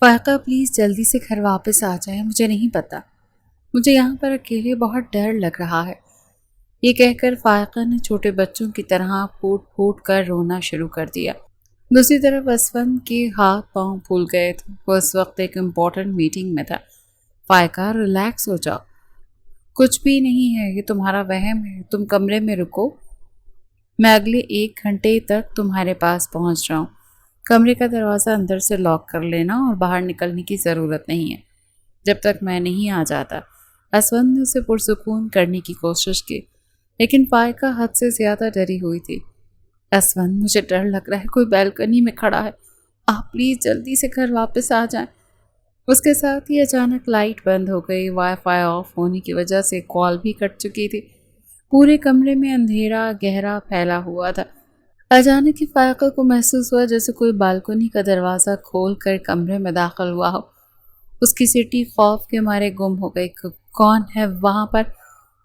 فائقہ please جلدی سے گھر واپس آ جائیں، مجھے نہیں پتا، مجھے یہاں پر اکیلے بہت ڈر لگ رہا ہے۔ یہ کہہ کر فائقہ نے چھوٹے بچوں کی طرح پھوٹ پھوٹ کر رونا شروع کر دیا۔ دوسری طرف اسفند کے ہاتھ پاؤں پھول گئے تھے، وہ اس وقت ایک امپورٹنٹ میٹنگ میں تھا۔ فائقہ ریلیکس ہو جاؤ، کچھ بھی نہیں ہے، یہ تمہارا وہم ہے، تم کمرے میں رکو، میں اگلے 1 گھنٹے تک تمہارے پاس پہنچ رہا ہوں۔ کمرے کا دروازہ اندر سے لاک کر لینا اور باہر نکلنے کی ضرورت نہیں ہے جب تک میں نہیں آ جاتا۔ اسفند نے اسے پرسکون کرنے کی کوشش کی، لیکن فائقہ حد سے زیادہ ڈری ہوئی تھی۔ اسفند، مجھے ڈر لگ رہا ہے، کوئی بیلکنی میں کھڑا ہے، آپ پلیز جلدی سے گھر واپس آ جائیں۔ اس کے ساتھ ہی اچانک لائٹ بند ہو گئی، وائی فائی آف ہونے کی وجہ سے کال بھی کٹ چکی تھی۔ پورے کمرے میں اندھیرا گہرا پھیلا ہوا تھا۔ اچانک ہی فائقہ کو محسوس ہوا جیسے کوئی بالکنی کا دروازہ کھول کر کمرے میں داخل ہوا ہو۔ اس کی سٹی خوف کے مارے گم ہو گئی۔ کون ہے وہاں پر؟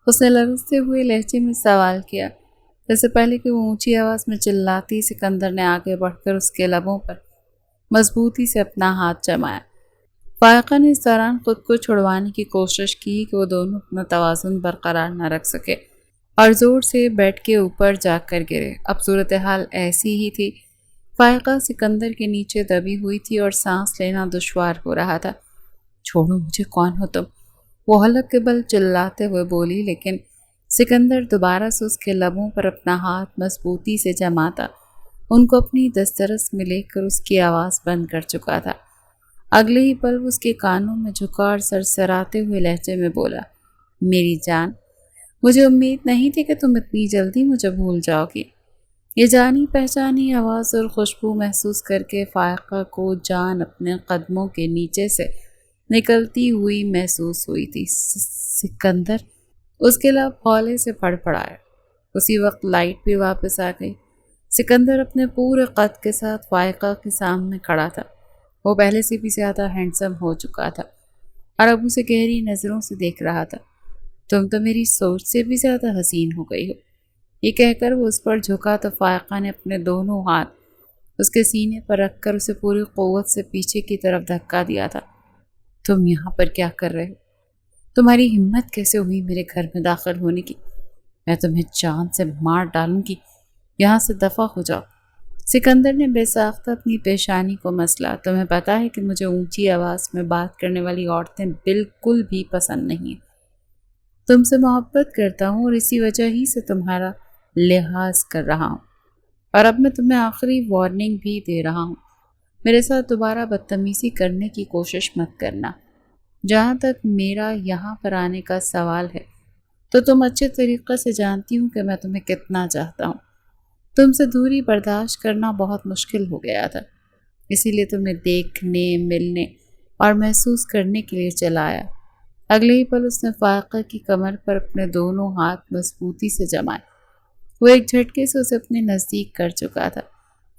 اس نے لرزتے ہوئے لہجے میں سوال کیا۔ جیسے پہلے کہ وہ اونچی آواز میں چلاتی، سکندر نے آگے بڑھ کر اس کے لبوں پر مضبوطی سے اپنا ہاتھ جمایا۔ فائقہ نے اس دوران خود کو چھڑوانے کی کوشش کی کہ وہ دونوں اپنا توازن برقرار نہ رکھ سکے اور زور سے بیڈ کے اوپر جا کر گرے۔ اب صورتحال ایسی ہی تھی۔ فائقہ سکندر کے نیچے دبی ہوئی تھی اور سانس لینا دشوار ہو رہا تھا۔ چھوڑو مجھے، کون ہو تم؟ وہ حلق کے بل چلاتے ہوئے بولی، لیکن سکندر دوبارہ سے اس کے لبوں پر اپنا ہاتھ مضبوطی سے جماتا ان کو اپنی دسترس میں لے کر اس کی آواز بند کر چکا تھا۔ اگلے ہی پل وہ اس کے کانوں میں جھکا اور سرسراتے ہوئے لہجے میں بولا، میری جان، مجھے امید نہیں تھی کہ تم اتنی جلدی مجھے بھول جاؤ گی۔ یہ جانی پہچانی آواز اور خوشبو محسوس کر کے فائقہ کو جان اپنے قدموں کے نیچے سے نکلتی ہوئی محسوس ہوئی تھی۔ سکندر، اس کے لب ہولے سے پڑ پڑائے۔ اسی وقت لائٹ بھی واپس آ گئی۔ سکندر اپنے پورے قد کے ساتھ فائقہ کے سامنے کھڑا تھا۔ وہ پہلے سے بھی زیادہ ہینڈسم ہو چکا تھا اور اب اسے گہری نظروں سے دیکھ رہا تھا۔ تم تو میری سوچ سے بھی زیادہ حسین ہو گئی ہو۔ یہ کہہ کر وہ اس پر جھکا تو فائقہ نے اپنے دونوں ہاتھ اس کے سینے پر رکھ کر اسے پوری قوت سے پیچھے کی طرف دھکا دیا تھا۔ تم یہاں پر کیا کر رہے ہو؟ تمہاری ہمت کیسے ہوئی میرے گھر میں داخل ہونے کی؟ میں تمہیں جان سے مار ڈالوں گی، یہاں سے دفع ہو جاؤ۔ سکندر نے بے ساختہ اپنی پیشانی کو مسلا۔ تمہیں پتا ہے کہ مجھے اونچی آواز میں بات کرنے والی عورتیں بالکل بھی پسند نہیں۔ تم سے محبت کرتا ہوں اور اسی وجہ ہی سے تمہارا لحاظ کر رہا ہوں، اور اب میں تمہیں آخری وارننگ بھی دے رہا ہوں، میرے ساتھ دوبارہ بدتمیزی کرنے کی کوشش مت کرنا۔ جہاں تک میرا یہاں پر آنے کا سوال ہے تو تم اچھے طریقے سے جانتی ہوں کہ میں تمہیں کتنا چاہتا ہوں۔ تم سے دوری برداشت کرنا بہت مشکل ہو گیا تھا، اسی لیے تمہیں دیکھنے، ملنے اور محسوس کرنے کے لیے چلایا۔ اگلے ہی پل اس نے فائقہ کی کمر پر اپنے دونوں ہاتھ مضبوطی سے جمائے۔ وہ ایک جھٹکے سے اسے اپنے نزدیک کر چکا تھا۔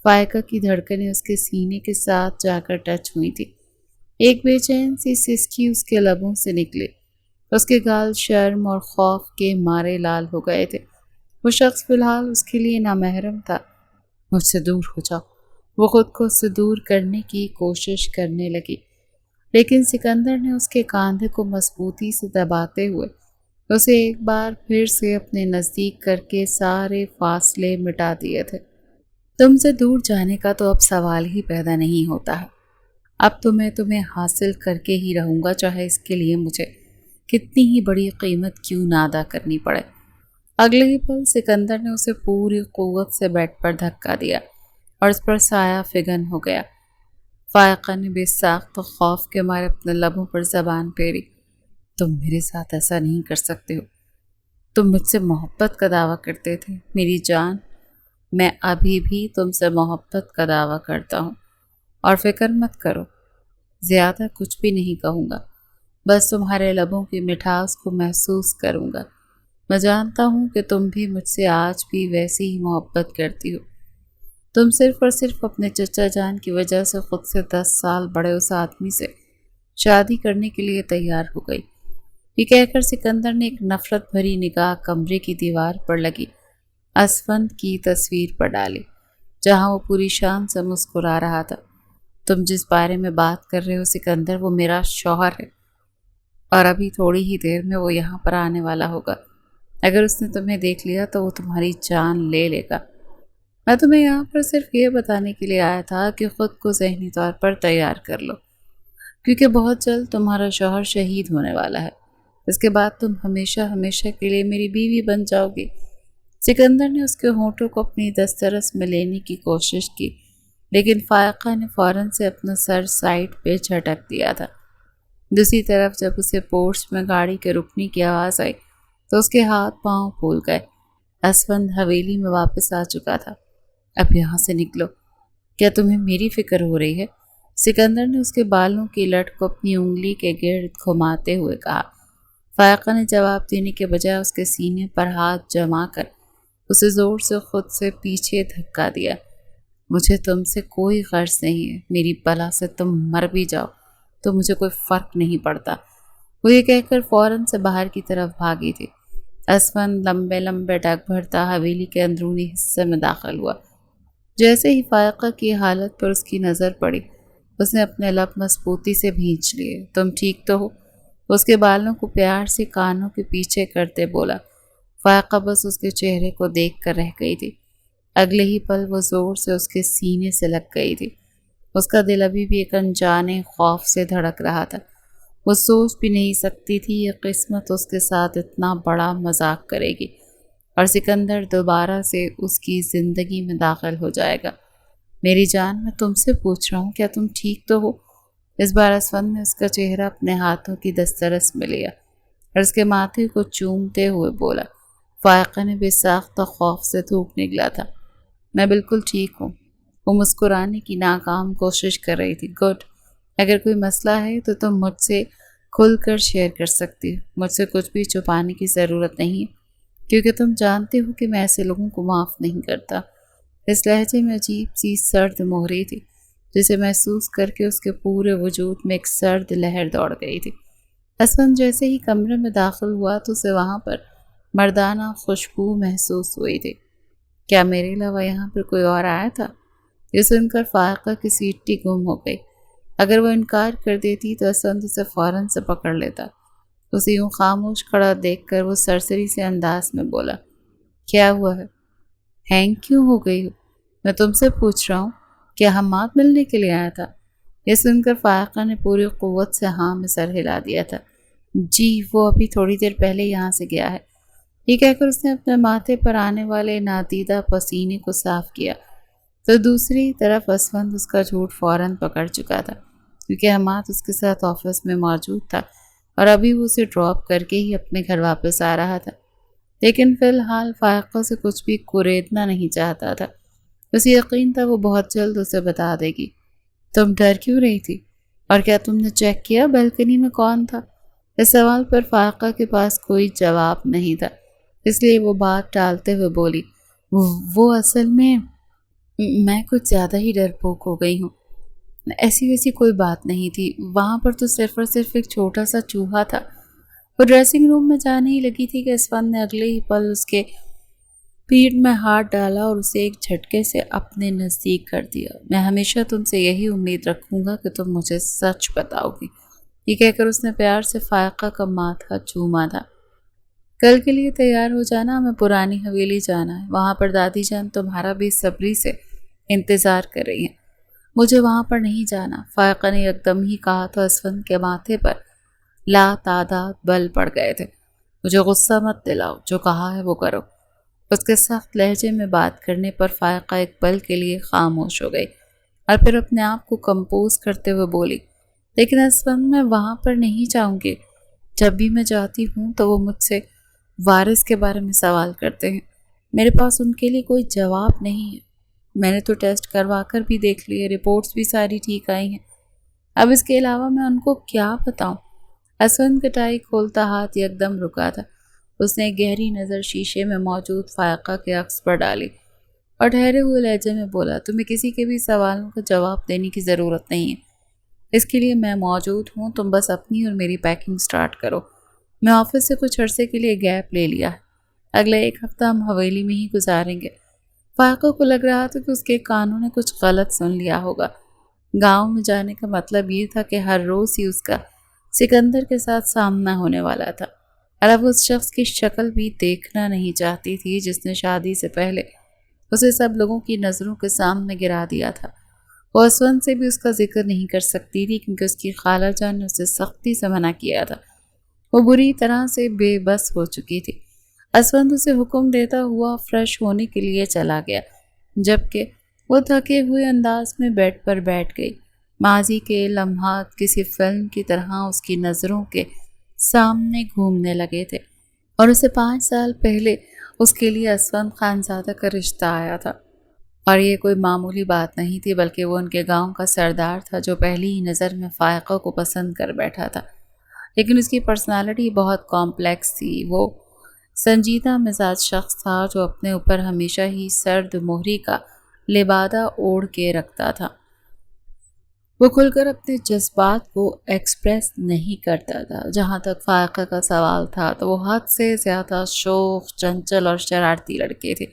فائقہ کی دھڑکنیں اس کے سینے کے ساتھ جا کر ٹچ ہوئی تھی۔ ایک بے چین سی سسکی اس کے لبوں سے نکلی۔ اس کے گال شرم اور خوف کے مارے لال ہو گئے تھے۔ وہ شخص فی الحال اس کے لیے نامحرم تھا۔ مجھ سے دور ہو جاؤ، وہ خود کو اس سے دور کرنے کی کوشش کرنے لگی، لیکن سکندر نے اس کے کاندھے کو مضبوطی سے دباتے ہوئے اسے ایک بار پھر سے اپنے نزدیک کر کے سارے فاصلے مٹا دیے تھے۔ تم سے دور جانے کا تو اب سوال ہی پیدا نہیں ہوتا ہے۔ اب تو میں تمہیں حاصل کر کے ہی رہوں گا، چاہے اس کے لیے مجھے کتنی ہی بڑی قیمت کیوں نہ ادا کرنی پڑے۔ اگلے ہی پل سکندر نے اسے پوری قوت سے بیڈ پر دھکا دیا اور اس پر سایہ فگن ہو گیا۔ فائقہ نے بے ساختہ خوف کے مارے اپنے لبوں پر زبان پھیری۔ تم میرے ساتھ ایسا نہیں کر سکتے ہو، تم مجھ سے محبت کا دعویٰ کرتے تھے میری جان۔ میں ابھی بھی تم سے محبت کا دعویٰ کرتا ہوں، اور فکر مت کرو، زیادہ کچھ بھی نہیں کہوں گا، بس تمہارے لبوں کی مٹھاس کو محسوس کروں گا۔ میں جانتا ہوں کہ تم بھی مجھ سے آج بھی ویسی ہی محبت کرتی ہو۔ تم صرف اور صرف اپنے چچا جان کی وجہ سے خود سے 10 سال بڑے اس آدمی سے شادی کرنے کے لیے تیار ہو گئی۔ یہ کہہ کر سکندر نے ایک نفرت بھری نگاہ کمرے کی دیوار پر لگی اسفند کی تصویر پر ڈالی، جہاں وہ پوری شان سے مسکرا رہا تھا۔ تم جس بارے میں بات کر رہے ہو سکندر، وہ میرا شوہر ہے، اور ابھی تھوڑی ہی دیر میں وہ یہاں پر آنے والا ہوگا۔ اگر اس نے تمہیں دیکھ لیا تو وہ تمہاری جان لے لے گا۔ میں تمہیں یہاں پر صرف یہ بتانے کے لیے آیا تھا کہ خود کو ذہنی طور پر تیار کر لو، کیونکہ بہت جلد تمہارا شوہر شہید ہونے والا ہے۔ اس کے بعد تم ہمیشہ ہمیشہ کے لیے میری بیوی بن جاؤ گی۔ سکندر نے اس کے ہونٹوں کو اپنی دسترس میں لینے کی کوشش کی، لیکن فائقہ نے فوراً سے اپنا سر سائڈ پہ جھٹک دیا تھا۔ دوسری طرف جب اسے پورچ میں گاڑی کے رکنے کی آواز آئی تو اس کے ہاتھ پاؤں پھول گئے۔ اسفند حویلی میں واپس آ چکا تھا۔ اب یہاں سے نکلو۔ کیا تمہیں میری فکر ہو رہی ہے؟ سکندر نے اس کے بالوں کی لٹ کو اپنی انگلی کے گرد گھماتے ہوئے کہا۔ فائقہ نے جواب دینے کے بجائے اس کے سینے پر ہاتھ جما کر اسے زور سے خود سے پیچھے دھکا دیا۔ مجھے تم سے کوئی غرض نہیں ہے، میری بلا سے تم مر بھی جاؤ تو مجھے کوئی فرق نہیں پڑتا۔ وہ یہ کہہ کر فوراً سے باہر کی طرف بھاگی تھی۔ اسفند لمبے لمبے ڈگ بھرتا حویلی کے اندرونی حصے میں داخل ہوا۔ جیسے ہی فائقہ کی حالت پر اس کی نظر پڑی، اس نے اپنے لب مضبوطی سے بھینچ لیے۔ تم ٹھیک تو ہو؟ اس کے بالوں کو پیار سے کانوں کے پیچھے کرتے بولا۔ فائقہ بس اس کے چہرے کو دیکھ کر رہ گئی تھی۔ اگلے ہی پل وہ زور سے اس کے سینے سے لگ گئی تھی۔ اس کا دل ابھی بھی ایک انجانے خوف سے دھڑک رہا تھا۔ وہ سوچ بھی نہیں سکتی تھی یہ قسمت اس کے ساتھ اتنا بڑا مذاق کرے گی اور سکندر دوبارہ سے اس کی زندگی میں داخل ہو جائے گا۔ میری جان، میں تم سے پوچھ رہا ہوں، کیا تم ٹھیک تو ہو؟ اس بار اسفند نے اس کا چہرہ اپنے ہاتھوں کی دسترس میں لیا اور اس کے ماتھے کو چومتے ہوئے بولا۔ فائقہ نے بے ساختہ خوف سے تھوک نکلا تھا۔ میں بالکل ٹھیک ہوں۔ وہ مسکرانے کی ناکام کوشش کر رہی تھی۔ گڈ، اگر کوئی مسئلہ ہے تو تم مجھ سے کھل کر شیئر کر سکتی ہو۔ مجھ سے کچھ بھی چھپانے کی ضرورت نہیں ہے، کیونکہ تم جانتے ہو کہ میں ایسے لوگوں کو معاف نہیں کرتا۔ اس لہجے میں عجیب سی سرد مہری تھی، جسے محسوس کر کے اس کے پورے وجود میں ایک سرد لہر دوڑ گئی تھی۔ اسفند جیسے ہی کمرے میں داخل ہوا تو اسے وہاں پر مردانہ خوشبو محسوس ہوئی تھی۔ کیا میرے علاوہ یہاں پر کوئی اور آیا تھا؟ یہ سن کر فائقہ کی سیٹی گم ہو گئی۔ اگر وہ انکار کر دیتی تو اسفند اسے فوراً سے پکڑ لیتا۔ اسے یوں خاموش کھڑا دیکھ کر وہ سرسری سے انداز میں بولا۔ کیا ہوا ہے؟ ہینگ کیوں ہو گئی ہو؟ میں تم سے پوچھ رہا ہوں، کیا حماد ملنے کے لیے آیا تھا؟ یہ سن کر فائقہ نے پوری قوت سے ہاں میں سر ہلا دیا تھا۔ جی، وہ ابھی تھوڑی دیر پہلے یہاں سے گیا ہے۔ یہ کہہ کر اس نے اپنے ماتھے پر آنے والے نادیدہ پسینے کو صاف کیا تو دوسری طرف اسفند اس کا جھوٹ فوراً پکڑ چکا تھا، کیونکہ حماد اس کے ساتھ آفس میں موجود تھا اور ابھی وہ اسے ڈراپ کر کے ہی اپنے گھر واپس آ رہا تھا۔ لیکن فی الحال فائقہ سے کچھ بھی کوریدنا نہیں چاہتا تھا۔ اسے یقین تھا وہ بہت جلد اسے بتا دے گی۔ تم ڈر کیوں رہی تھی؟ اور کیا تم نے چیک کیا بالکنی میں کون تھا؟ اس سوال پر فائقہ کے پاس کوئی جواب نہیں تھا، اس لیے وہ بات ٹالتے ہوئے بولی۔ وہ اصل میں کچھ زیادہ ہی ڈرپوک ہو گئی ہوں۔ ایسی ویسی کوئی بات نہیں تھی، وہاں پر تو صرف اور صرف ایک چھوٹا سا چوہا تھا۔ وہ ڈریسنگ روم میں جانے ہی لگی تھی کہ اسفند نے اگلے ہی پل اس کے پیٹھ میں ہاتھ ڈالا اور اسے ایک جھٹکے سے اپنے نزدیک کر دیا۔ میں ہمیشہ تم سے یہی امید رکھوں گا کہ تم مجھے سچ بتاؤ گی، یہ کہہ کر اس نے پیار سے فائقہ کا ماتھا چوما تھا۔ کل کے لیے تیار ہو جانا، ہمیں پرانی حویلی جانا ہے، وہاں پر دادی جان تمہارا بے صبری سے انتظار کر رہی ہیں۔ مجھے وہاں پر نہیں جانا، فائقہ نے یکدم ہی کہا تو اسفند کے ماتھے پر لا تعداد بل پڑ گئے تھے۔ مجھے غصہ مت دلاؤ، جو کہا ہے وہ کرو۔ اس کے سخت لہجے میں بات کرنے پر فائقہ ایک پل کے لیے خاموش ہو گئی اور پھر اپنے آپ کو کمپوز کرتے ہوئے بولی۔ لیکن اسفند، میں وہاں پر نہیں جاؤں گی۔ جب بھی میں جاتی ہوں تو وہ مجھ سے وارث کے بارے میں سوال کرتے ہیں، میرے پاس ان کے لیے کوئی جواب نہیں ہے۔ میں نے تو ٹیسٹ کروا کر بھی دیکھ لیے، رپورٹس بھی ساری ٹھیک آئی ہیں۔ اب اس کے علاوہ میں ان کو کیا بتاؤں؟ اسفند کٹائی کھولتا ہاتھ یکدم رکا تھا۔ اس نے گہری نظر شیشے میں موجود فائقہ کے عکس پر ڈالی اور ٹھہرے ہوئے لہجے میں بولا۔ تمہیں کسی کے بھی سوالوں کا جواب دینے کی ضرورت نہیں ہے، اس کے لیے میں موجود ہوں۔ تم بس اپنی اور میری پیکنگ سٹارٹ کرو۔ میں آفس سے کچھ عرصے کے لیے گیپ لے لیا ہے، اگلے ایک ہفتہ ہم حویلی میں ہی گزاریں گے۔ فائقہ کو لگ رہا تھا کہ اس کے کانوں نے کچھ غلط سن لیا ہوگا۔ گاؤں میں جانے کا مطلب یہ تھا کہ ہر روز ہی اس کا سکندر کے ساتھ سامنا ہونے والا تھا، اور اب اس شخص کی شکل بھی دیکھنا نہیں چاہتی تھی جس نے شادی سے پہلے اسے سب لوگوں کی نظروں کے سامنے گرا دیا تھا۔ وہ اسون سے بھی اس کا ذکر نہیں کر سکتی تھی کیونکہ اس کی خالہ جان نے اسے سختی سے منع کیا تھا۔ وہ بری طرح سے بے بس ہو چکی تھی۔ اسون اسے حکم دیتا ہوا فریش ہونے کے لیے چلا گیا، جبکہ وہ تھکے ہوئے انداز میں بیڈ پر بیٹھ گئی۔ ماضی کے لمحات کسی فلم کی طرح اس کی نظروں کے سامنے گھومنے لگے تھے، اور اسے 5 سال پہلے اس کے لیے اسون خانزادہ کا رشتہ آیا تھا، اور یہ کوئی معمولی بات نہیں تھی بلکہ وہ ان کے گاؤں کا سردار تھا جو پہلی ہی نظر میں فائقہ کو پسند کر بیٹھا تھا۔ لیکن اس کی پرسنالٹی بہت کمپلیکس تھی۔ وہ سنجیدہ مزاج شخص تھا جو اپنے اوپر ہمیشہ ہی سرد مہری کا لبادہ اوڑھ کے رکھتا تھا۔ وہ کھل کر اپنے جذبات کو ایکسپریس نہیں کرتا تھا۔ جہاں تک فائقہ کا سوال تھا تو وہ حد سے زیادہ شوخ، چنچل اور شرارتی لڑکے تھے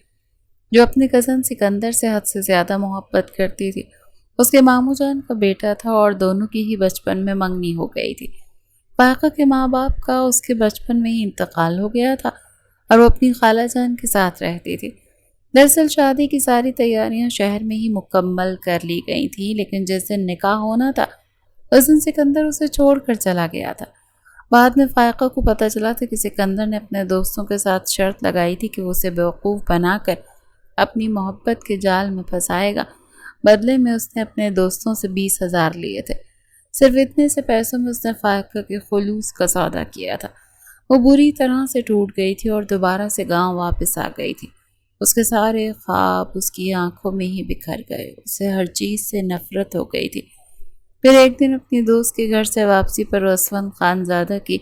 جو اپنے کزن سکندر سے حد سے زیادہ محبت کرتی تھی۔ اس کے ماموں جان کا بیٹا تھا اور دونوں کی ہی بچپن میں منگنی ہو گئی تھی۔ فائقہ کے ماں باپ کا اس کے بچپن میں ہی انتقال ہو گیا تھا اور وہ اپنی خالہ جان کے ساتھ رہتی تھی۔ دراصل شادی کی ساری تیاریاں شہر میں ہی مکمل کر لی گئی تھیں، لیکن جس دن نکاح ہونا تھا اس دن سکندر اسے چھوڑ کر چلا گیا تھا۔ بعد میں فائقہ کو پتہ چلا تھا کہ سکندر نے اپنے دوستوں کے ساتھ شرط لگائی تھی کہ وہ اسے بیوقوف بنا کر اپنی محبت کے جال میں پھنسائے گا۔ بدلے میں اس نے اپنے دوستوں سے 20,000 لیے تھے۔ صرف اتنے سے پیسوں میں اس نے فائقہ کے خلوص کا سودا کیا تھا۔ وہ بری طرح سے ٹوٹ گئی تھی اور دوبارہ سے گاؤں واپس آ گئی تھی۔ اس کے سارے خواب اس کی آنکھوں میں ہی بکھر گئے۔ اسے ہر چیز سے نفرت ہو گئی تھی۔ پھر ایک دن اپنی دوست کے گھر سے واپسی پر اسون خانزادہ کی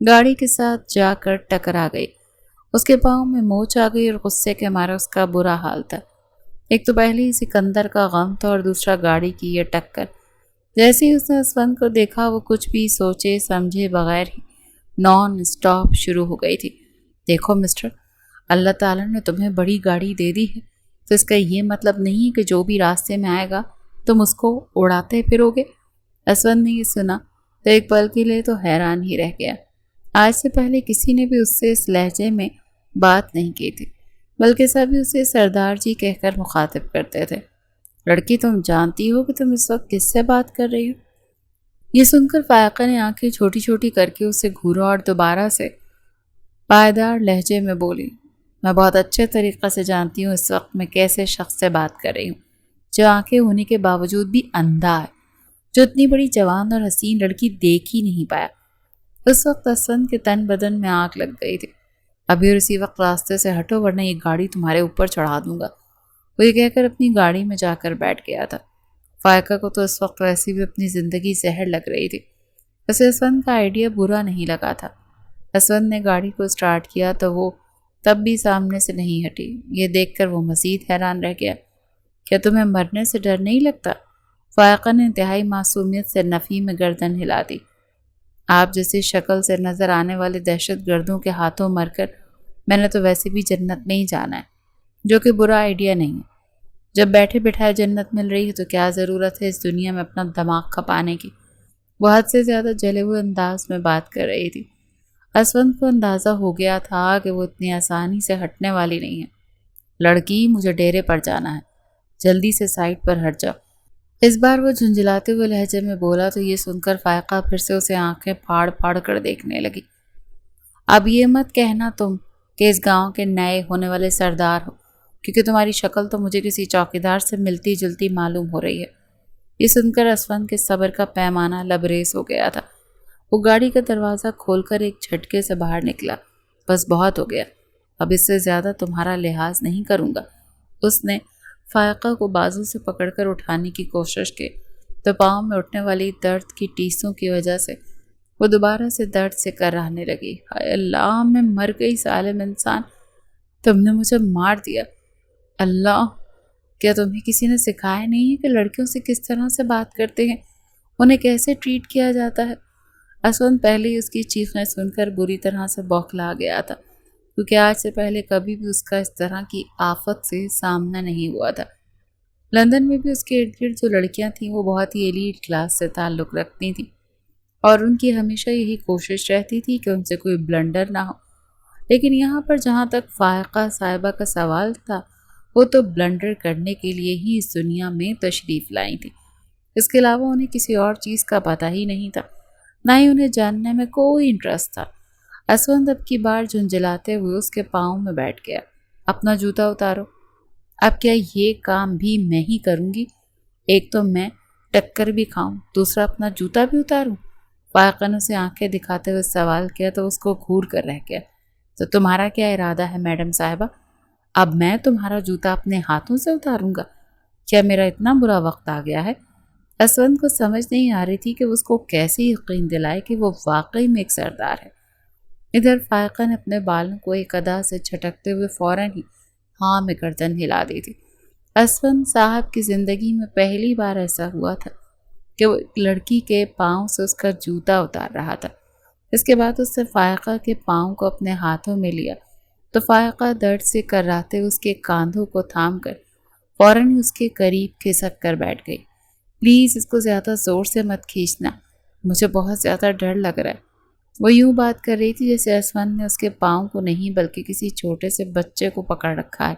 گاڑی کے ساتھ جا کر ٹکرا گئی۔ اس کے پاؤں میں موچ آ گئی اور غصے کے مارے اس کا برا حال تھا۔ ایک تو پہلے ہی سکندر کا غم تھا اور دوسرا گاڑی کی یہ ٹکر۔ جیسے ہی اس نے اسون کو دیکھا وہ کچھ بھی سوچے سمجھے بغیر ہی نان اسٹاپ شروع ہو گئی تھی۔ دیکھو مسٹر، اللہ تعالیٰ نے تمہیں بڑی گاڑی دے دی ہے تو اس کا یہ مطلب نہیں کہ جو بھی راستے میں آئے گا تم اس کو اڑاتے پھرو گے۔ اسون نے یہ سنا تو ایک پل کے لیے تو حیران ہی رہ گیا۔ آج سے پہلے کسی نے بھی اس سے اس لہجے میں بات نہیں کی تھی، بلکہ سبھی اسے سردار جی کہہ کر مخاطب کرتے تھے۔ لڑکی، تم جانتی ہو کہ تم اس وقت کس سے بات کر رہی ہو؟ یہ سن کر فائقہ نے آنکھیں چھوٹی چھوٹی کر کے اسے گھورا اور دوبارہ سے پائیدار لہجے میں بولی، میں بہت اچھے طریقے سے جانتی ہوں اس وقت میں کیسے شخص سے بات کر رہی ہوں جو آنکھیں ہونے کے باوجود بھی اندھا ہے، جو اتنی بڑی جوان اور حسین لڑکی دیکھ ہی نہیں پایا۔ اس وقت اسون کے تن بدن میں آگ لگ گئی تھی۔ ابھی اور اسی وقت راستے سے ہٹو ورنہ یہ گاڑی تمہارے اوپر چڑھا دوں گا۔ وہ یہ کہہ کر اپنی گاڑی میں جا کر بیٹھ گیا تھا۔ فائقہ کو تو اس وقت ویسی بھی اپنی زندگی زہر لگ رہی تھی۔ اسے اسون کا آئیڈیا برا نہیں لگا تھا۔ اسون نے گاڑی کو سٹارٹ کیا تو وہ تب بھی سامنے سے نہیں ہٹی۔ یہ دیکھ کر وہ مزید حیران رہ گیا۔ کیا تمہیں مرنے سے ڈر نہیں لگتا؟ فائقہ نے انتہائی معصومیت سے نفی میں گردن ہلا دی۔ آپ جیسی شکل سے نظر آنے والے دہشت گردوں کے ہاتھوں مر کر میں نے تو ویسے بھی جنت میں ہی جانا ہے، جو کہ برا آئیڈیا نہیں ہے۔ جب بیٹھے بٹھائے جنت مل رہی ہے تو کیا ضرورت ہے اس دنیا میں اپنا دماغ کھپانے کی؟ وہ حد سے زیادہ جلے ہوئے انداز میں بات کر رہی تھی۔ اسون کو اندازہ ہو گیا تھا کہ وہ اتنی آسانی سے ہٹنے والی نہیں ہے۔ لڑکی، مجھے ڈیرے پر جانا ہے، جلدی سے سائٹ پر ہٹ جاؤ۔ اس بار وہ جھنجھلاتے ہوئے لہجے میں بولا تو یہ سن کر فائقہ پھر سے اسے آنکھیں پھاڑ پھاڑ کر دیکھنے لگی۔ اب یہ مت کہنا تم کہ اس گاؤں کے نئے ہونے والے سردار ہو، کیونکہ تمہاری شکل تو مجھے کسی چوکیدار سے ملتی جلتی معلوم ہو رہی ہے۔ یہ سن کر اسون کے صبر کا پیمانہ لبریز ہو گیا تھا۔ وہ گاڑی کا دروازہ کھول کر ایک جھٹکے سے باہر نکلا۔ بس بہت ہو گیا، اب اس سے زیادہ تمہارا لحاظ نہیں کروں گا۔ اس نے فائقہ کو بازو سے پکڑ کر اٹھانے کی کوشش کی تو پاؤں میں اٹھنے والی درد کی ٹیسوں کی وجہ سے وہ دوبارہ سے درد سے کراہنے لگی۔ ہائے اللہ، میں مر گئی ظالم انسان، تم نے مجھے مار دیا۔ اللہ، کیا تمہیں کسی نے سکھایا نہیں ہے کہ لڑکیوں سے کس طرح سے بات کرتے ہیں، انہیں کیسے ٹریٹ کیا جاتا ہے؟ اسون پہلے ہی اس کی چیخیں سن کر بری طرح سے بوکھلا گیا تھا، کیونکہ آج سے پہلے کبھی بھی اس کا اس طرح کی آفت سے سامنا نہیں ہوا تھا۔ لندن میں بھی اس کے ارد گرد جو لڑکیاں تھیں وہ بہت ہی ایلیٹ کلاس سے تعلق رکھتی تھیں، اور ان کی ہمیشہ یہی کوشش رہتی تھی کہ ان سے کوئی بلنڈر نہ ہو۔ لیکن یہاں پر جہاں تک فائقہ صاحبہ کا سوال تھا، وہ تو بلنڈر کرنے کے لیے ہی اس دنیا میں تشریف لائی تھی۔ اس کے علاوہ انہیں کسی اور چیز کا پتہ ہی نہیں تھا، نہ ہی انہیں جاننے میں کوئی انٹرسٹ تھا۔ اسوند اب کی بار جھنجھلاتے ہوئے اس کے پاؤں میں بیٹھ گیا۔ اپنا جوتا اتارو۔ اب کیا یہ کام بھی میں ہی کروں گی؟ ایک تو میں ٹکر بھی کھاؤں، دوسرا اپنا جوتا بھی اتاروں؟ فائقہ نے اسے آنکھیں دکھاتے ہوئے سوال کیا تو اس کو گھور کر رہ گیا۔ تو تمہارا کیا ارادہ ہے میڈم صاحبہ؟ اب میں تمہارا جوتا اپنے ہاتھوں سے اتاروں گا؟ کیا میرا اتنا برا وقت آ گیا ہے؟ اسوند کو سمجھ نہیں آ رہی تھی کہ اس کو کیسے یقین دلائے کہ وہ واقعی میں ایک سردار ہے۔ ادھر فائقہ نے اپنے بالوں کو ایک ادا سے چھٹکتے ہوئے فوراً ہی ہاں میں گردن ہلا دی تھی۔ اسوند صاحب کی زندگی میں پہلی بار ایسا ہوا تھا کہ وہ ایک لڑکی کے پاؤں سے اس کا جوتا اتار رہا تھا۔ اس کے بعد اس نے فائقہ کے پاؤں کو اپنے ہاتھوں میں لیا تو فائقہ درد سے کراتے اس کے کاندھوں کو تھام کر فوراً ہی اس کے قریب کھسک کر بیٹھ گئی۔ پلیز اس کو زیادہ زور سے مت کھینچنا، مجھے بہت زیادہ ڈر لگ رہا ہے۔ وہ یوں بات کر رہی تھی جیسے اسوند نے اس کے پاؤں کو نہیں بلکہ کسی چھوٹے سے بچے کو پکڑ رکھا ہے۔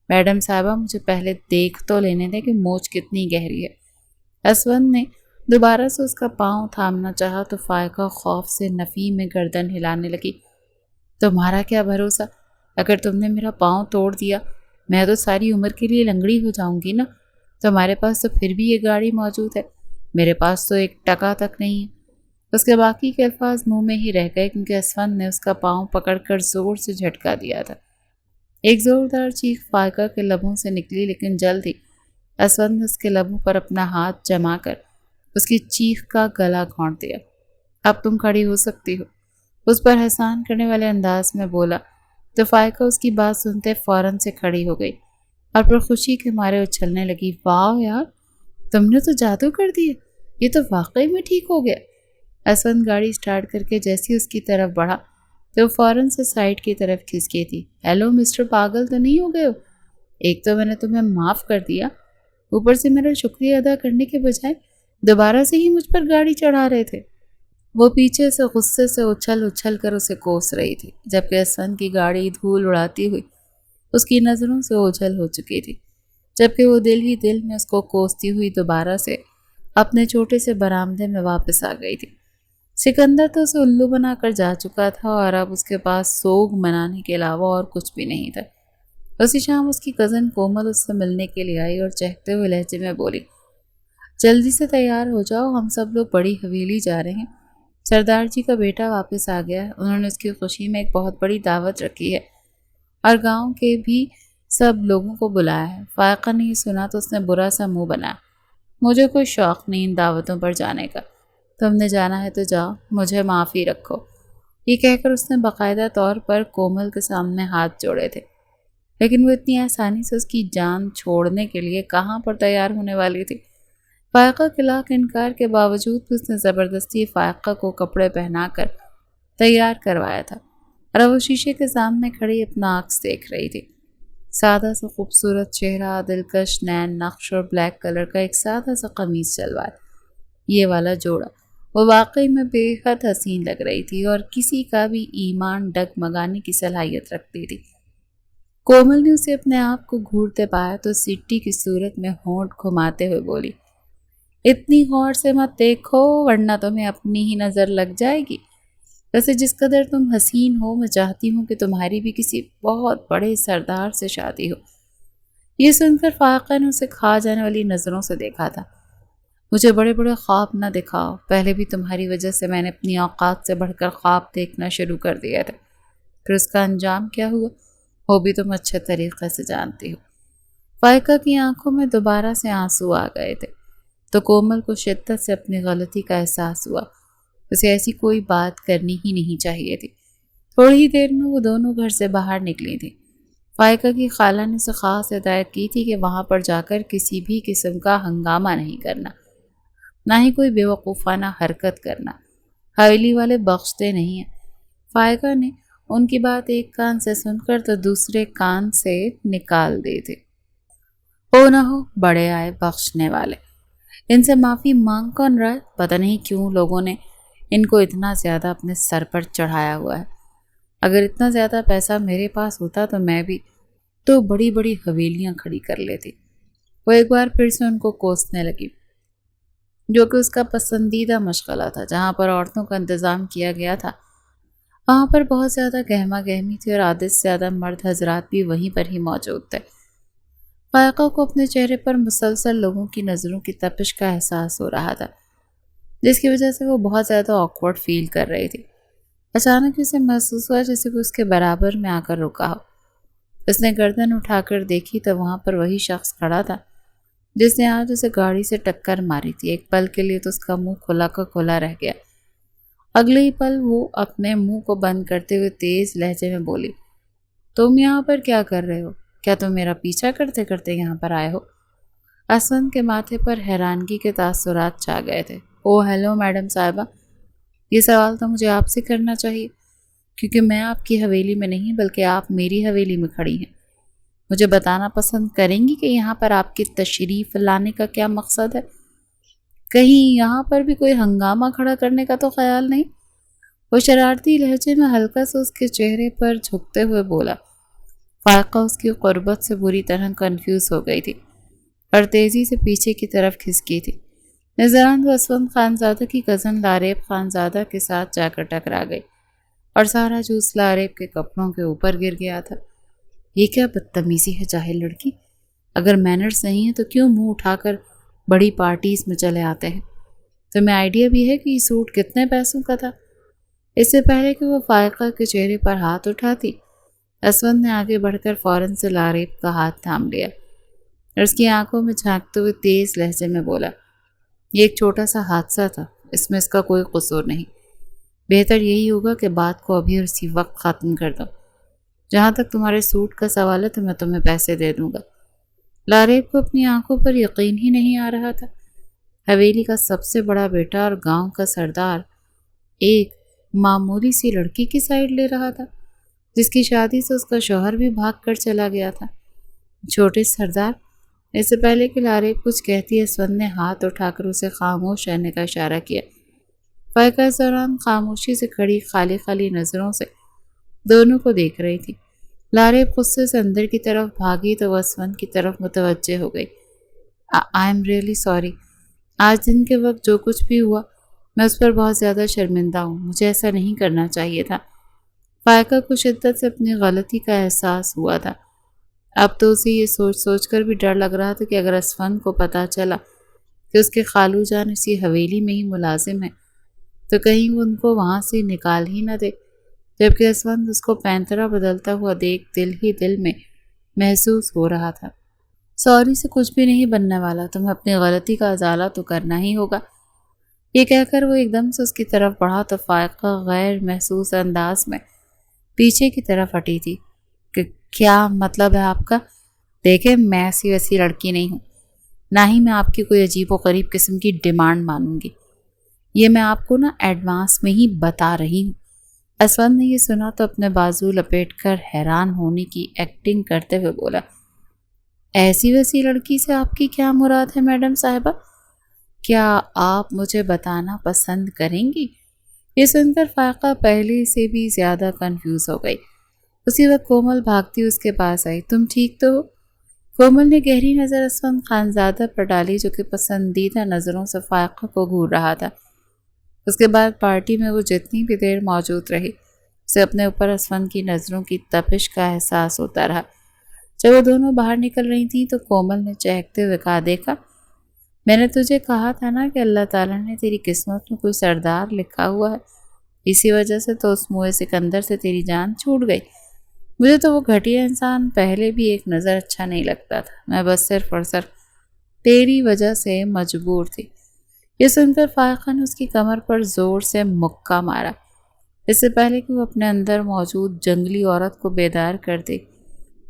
میڈم صاحبہ مجھے پہلے دیکھ تو لینے دیں کہ موچ کتنی گہری ہے۔ اسوند نے دوبارہ سے اس کا پاؤں تھامنا چاہا تو فائقہ خوف سے نفی میں گردن ہلانے لگی۔ تمہارا کیا بھروسہ؟ اگر تم نے میرا پاؤں توڑ دیا میں تو ساری عمر کے لیے لنگڑی ہو جاؤں گی نا۔ تمہارے پاس تو پھر بھی یہ گاڑی موجود ہے، میرے پاس تو ایک ٹکا تک نہیں ہے۔ اس کے باقی کے الفاظ منہ میں ہی رہ گئے کیونکہ اسوند نے اس کا پاؤں پکڑ کر زور سے جھٹکا دیا تھا۔ ایک زوردار چیخ فائقہ کے لبوں سے نکلی لیکن جلد ہی اسوند نے اس کے لبوں پر اپنا ہاتھ جما کر اس کی چیخ کا گلا گھونٹ دیا۔ اب تم کھڑی ہو سکتی ہو، اس پر احسان کرنے والے انداز میں بولا تو فائقہ اس کی بات سنتے فوراً سے کھڑی ہو گئی اور پھر خوشی کے مارے اچھلنے لگی۔ واہ یار، تم نے تو جادو کر دیا، یہ تو واقعی میں ٹھیک ہو گیا۔ اسوند گاڑی سٹارٹ کر کے جیسی اس کی طرف بڑھا تو وہ فوراً سے سائڈ کی طرف کھس گئی تھی۔ ہیلو مسٹر پاگل تو نہیں ہو گئے ہو؟ ایک تو میں نے تمہیں معاف کر دیا، اوپر سے میرا شکریہ ادا کرنے کے بجائے دوبارہ سے ہی مجھ پر گاڑی چڑھا رہے تھے۔ وہ پیچھے سے غصے سے اچھل اچھل کر اسے کوس رہی تھی جبکہ اسوند کی گاڑی دھول اڑاتی ہوئی اس کی نظروں سے اوجھل ہو چکی تھی، جبکہ وہ دل ہی دل میں اس کو کوستی ہوئی دوبارہ سے اپنے چھوٹے سے برآمدے میں واپس آ گئی تھی۔ سکندر تو اسے الو بنا کر جا چکا تھا اور اب اس کے پاس سوگ منانے کے علاوہ اور کچھ بھی نہیں تھا۔ اسی شام اس کی کزن کومل اس سے ملنے کے لیے آئی اور چہکتے ہوئے لہجے میں بولی، جلدی سے تیار ہو جاؤ، ہم سب لوگ بڑی حویلی جا رہے ہیں۔ سردار جی کا بیٹا واپس آ گیا ہے، انہوں نے اس کی خوشی میں ایک بہت بڑی دعوت رکھی ہے اور گاؤں کے بھی سب لوگوں کو بلایا ہے۔ فائقہ نے یہ سنا تو اس نے برا سا منہ بنایا۔ مجھے کوئی شوق نہیں ان دعوتوں پر جانے کا، تم نے جانا ہے تو جاؤ، مجھے معافی رکھو۔ یہ کہہ کر اس نے باقاعدہ طور پر کومل کے سامنے ہاتھ جوڑے تھے، لیکن وہ اتنی آسانی سے اس کی جان چھوڑنے کے لیے کہاں پر تیار ہونے والی تھی۔ فائقہ کے لاکھ انکار کے باوجود بھی اس نے زبردستی فائقہ کو کپڑے پہنا کر تیار کروایا تھا اور وہ شیشے کے سامنے کھڑی اپنا عکس دیکھ رہی تھی۔ سادہ سا خوبصورت چہرہ، دلکش نین نقش اور بلیک کلر کا ایک سادہ سا قمیص شلوار، یہ والا جوڑا وہ واقعی میں بے حد حسین لگ رہی تھی اور کسی کا بھی ایمان ڈگمگانے کی صلاحیت رکھتی تھی۔ کومل نے اسے اپنے آپ کو گھورتے پایا تو سٹی کی صورت میں ہونٹ گھماتے ہوئے بولی، اتنی غور سے مت دیکھو ورنہ تمہیں اپنی ہی نظر لگ جائے گی۔ ویسے جس قدر تم حسین ہو میں چاہتی ہوں کہ تمہاری بھی کسی بہت بڑے سردار سے شادی ہو۔ یہ سن کر فائقہ نے اسے کھا جانے والی نظروں سے دیکھا تھا۔ مجھے بڑے بڑے خواب نہ دکھاؤ، پہلے بھی تمہاری وجہ سے میں نے اپنی اوقات سے بڑھ کر خواب دیکھنا شروع کر دیا تھا، پھر اس کا انجام کیا ہوا وہ بھی تم اچھے طریقے سے جانتی ہو۔ فائقہ کی آنکھوں میں دوبارہ سے آنسو آ گئے تھے تو کومل کو شدت سے اپنی غلطی کا احساس ہوا، اسے ایسی کوئی بات کرنی ہی نہیں چاہیے تھی۔ تھوڑی ہی دیر میں وہ دونوں گھر سے باہر نکلی تھیں۔ فائقہ کی خالہ نے اسے خاص ہدایت کی تھی کہ وہاں پر جا کر کسی بھی قسم کا ہنگامہ نہیں کرنا، نہ ہی کوئی بے وقوفانہ حرکت کرنا، حویلی والے بخشتے نہیں ہیں۔ فائقہ نے ان کی بات ایک کان سے سن کر تو دوسرے کان سے نکال دی تھی۔ ہو نہ ہو بڑے آئے بخشنے والے، ان سے معافی مانگ کون رہا ہے؟ پتہ نہیں کیوں لوگوں نے ان کو اتنا زیادہ اپنے سر پر چڑھایا ہوا ہے۔ اگر اتنا زیادہ پیسہ میرے پاس ہوتا تو میں بھی تو بڑی بڑی حویلیاں کھڑی کر لیتی۔ وہ ایک بار پھر سے ان کو کوسنے لگی، جو کہ اس کا پسندیدہ مشغلہ تھا۔ جہاں پر عورتوں کا انتظام کیا گیا تھا وہاں پر بہت زیادہ گہما گہمی تھی، اور آدھے سے زیادہ مرد حضرات بھی وہیں پر ہی موجود تھے۔ فائقہ کو اپنے چہرے پر مسلسل لوگوں کی نظروں کی تپش کا احساس ہو رہا تھا، جس کی وجہ سے وہ بہت زیادہ آکورڈ فیل کر رہی تھی۔ اچانک اسے محسوس ہوا جیسے وہ اس کے برابر میں آ کر رکا ہو۔ اس نے گردن اٹھا کر دیکھی تو وہاں پر وہی شخص کھڑا تھا جس نے آج اسے گاڑی سے ٹکر ماری تھی۔ ایک پل کے لیے تو اس کا منہ کھلا کا کھلا رہ گیا۔ اگلے ہی پل وہ اپنے منہ کو بند کرتے ہوئے تیز لہجے میں بولی، تم یہاں پر کیا کر رہے ہو؟ کیا تم میرا پیچھا کرتے کرتے یہاں پر آئے ہو؟ اسون کے ماتھے پر حیرانگی کے تاثرات چھا گئے تھے۔ او ہیلو میڈم صاحبہ، یہ سوال تو مجھے آپ سے کرنا چاہیے، کیونکہ میں آپ کی حویلی میں نہیں بلکہ آپ میری حویلی میں کھڑی ہیں۔ مجھے بتانا پسند کریں گی کہ یہاں پر آپ کی تشریف لانے کا کیا مقصد ہے؟ کہیں یہاں پر بھی کوئی ہنگامہ کھڑا کرنے کا تو خیال نہیں؟ وہ شرارتی لہجے میں ہلکا سا اس کے چہرے پر جھکتے ہوئے بولا۔ فائقہ اس کی قربت سے بری طرح کنفیوز ہو گئی تھی اور تیزی سے پیچھے کی طرف کھسکی تھی۔ نظراند وہ اسفند خانزادہ کی کزن لاریب خانزادہ کے ساتھ جا کر ٹکرا گئی اور سارا جوس لاریب کے کپڑوں کے اوپر گر گیا تھا۔ یہ کیا بدتمیزی ہے جاہل لڑکی، اگر مینرز نہیں ہے تو کیوں منہ اٹھا کر بڑی پارٹیز میں چلے آتے ہیں؟ تمہیں آئیڈیا بھی ہے کہ یہ سوٹ کتنے پیسوں کا تھا؟ اس سے پہلے کہ وہ فائقہ کے چہرے پر ہاتھ اٹھاتی، اسفند نے آگے بڑھ کر فوراً سے لاریب کا ہاتھ تھام لیا اور اس کی آنکھوں میں جھانکتے ہوئے تیز لہجے میں بولا، یہ ایک چھوٹا سا حادثہ تھا، اس میں اس کا کوئی قصور نہیں۔ بہتر یہی ہوگا کہ بات کو ابھی اور اسی وقت ختم کر دو۔ جہاں تک تمہارے سوٹ کا سوال ہے تو میں تمہیں پیسے دے دوں گا۔ لاریب کو اپنی آنکھوں پر یقین ہی نہیں آ رہا تھا۔ حویلی کا سب سے بڑا بیٹا اور گاؤں کا سردار ایک معمولی سی لڑکی کی سائیڈ لے رہا تھا، جس کی شادی سے اس کا شوہر بھی بھاگ کر چلا گیا تھا۔ چھوٹے سردار، اس سے پہلے کہ لاریب کچھ کہتی، اسفند نے ہاتھ اٹھا کر اسے خاموش رہنے کا اشارہ کیا۔ فائقہ اس دوران خاموشی سے کھڑی خالی خالی نظروں سے دونوں کو دیکھ رہی تھی۔ لاریب غصے سے اندر کی طرف بھاگی تو وہ اسفند کی طرف متوجہ ہو گئی۔ آئی ایم ریئلی سوری، آج دن کے وقت جو کچھ بھی ہوا میں اس پر بہت زیادہ شرمندہ ہوں، مجھے ایسا نہیں کرنا چاہیے تھا۔ فائقہ کو شدت سے اپنی غلطی کا احساس ہوا تھا۔ اب تو اسے یہ سوچ سوچ کر بھی ڈر لگ رہا تھا کہ اگر اسفند کو پتہ چلا کہ اس کے خالو جان اسی حویلی میں ہی ملازم ہیں تو کہیں وہ ان کو وہاں سے نکال ہی نہ دے، جبکہ اسفند اس کو پینترا بدلتا ہوا دیکھ دل ہی دل میں محسوس ہو رہا تھا۔ سوری سے کچھ بھی نہیں بننے والا، تمہیں اپنی غلطی کا ازالہ تو کرنا ہی ہوگا۔ یہ کہہ کر وہ ایک دم سے اس کی طرف بڑھا تو فائقہ غیر محسوس انداز میں پیچھے کی طرف ہٹی تھی۔ کہ کیا مطلب ہے آپ کا؟ دیکھیں، میں ایسی ویسی لڑکی نہیں ہوں، نہ ہی میں آپ کی کوئی عجیب و غریب قسم کی ڈیمانڈ مانوں گی۔ یہ میں آپ کو ایڈوانس میں ہی بتا رہی ہوں۔ اسفند نے یہ سنا تو اپنے بازو لپیٹ کر حیران ہونے کی ایکٹنگ کرتے ہوئے بولا، ایسی ویسی لڑکی سے آپ کی کیا مراد ہے میڈم صاحبہ؟ کیا آپ مجھے بتانا پسند کریں گی؟ یہ سن کر فائقہ پہلے سے بھی زیادہ کنفیوز ہو گئی۔ اسی وقت کومل بھاگتی اس کے پاس آئی۔ تم ٹھیک تو ہو؟ کومل نے گہری نظر اسفند خانزادہ پر ڈالی، جو کہ پسندیدہ نظروں سے فائقہ کو گھور رہا تھا۔ اس کے بعد پارٹی میں وہ جتنی بھی دیر موجود رہی، اسے اپنے اوپر اسفند کی نظروں کی تپش کا احساس ہوتا رہا۔ جب وہ دونوں باہر نکل رہی تھیں تو کومل نے چہکتے ہوئے کہا، دیکھا، میں نے تجھے کہا تھا نا کہ اللہ تعالیٰ نے تیری قسمت میں کوئی سردار لکھا ہوا ہے، اسی وجہ سے تو اس موئے سکندر سے تیری جان چھوٹ گئی۔ مجھے تو وہ گھٹیا انسان پہلے بھی ایک نظر اچھا نہیں لگتا تھا، میں بس صرف اور صرف تیری وجہ سے مجبور تھی۔ یہ سن کر فائقہ نے اس کی کمر پر زور سے مکہ مارا۔ اس سے پہلے کہ وہ اپنے اندر موجود جنگلی عورت کو بیدار کر دے،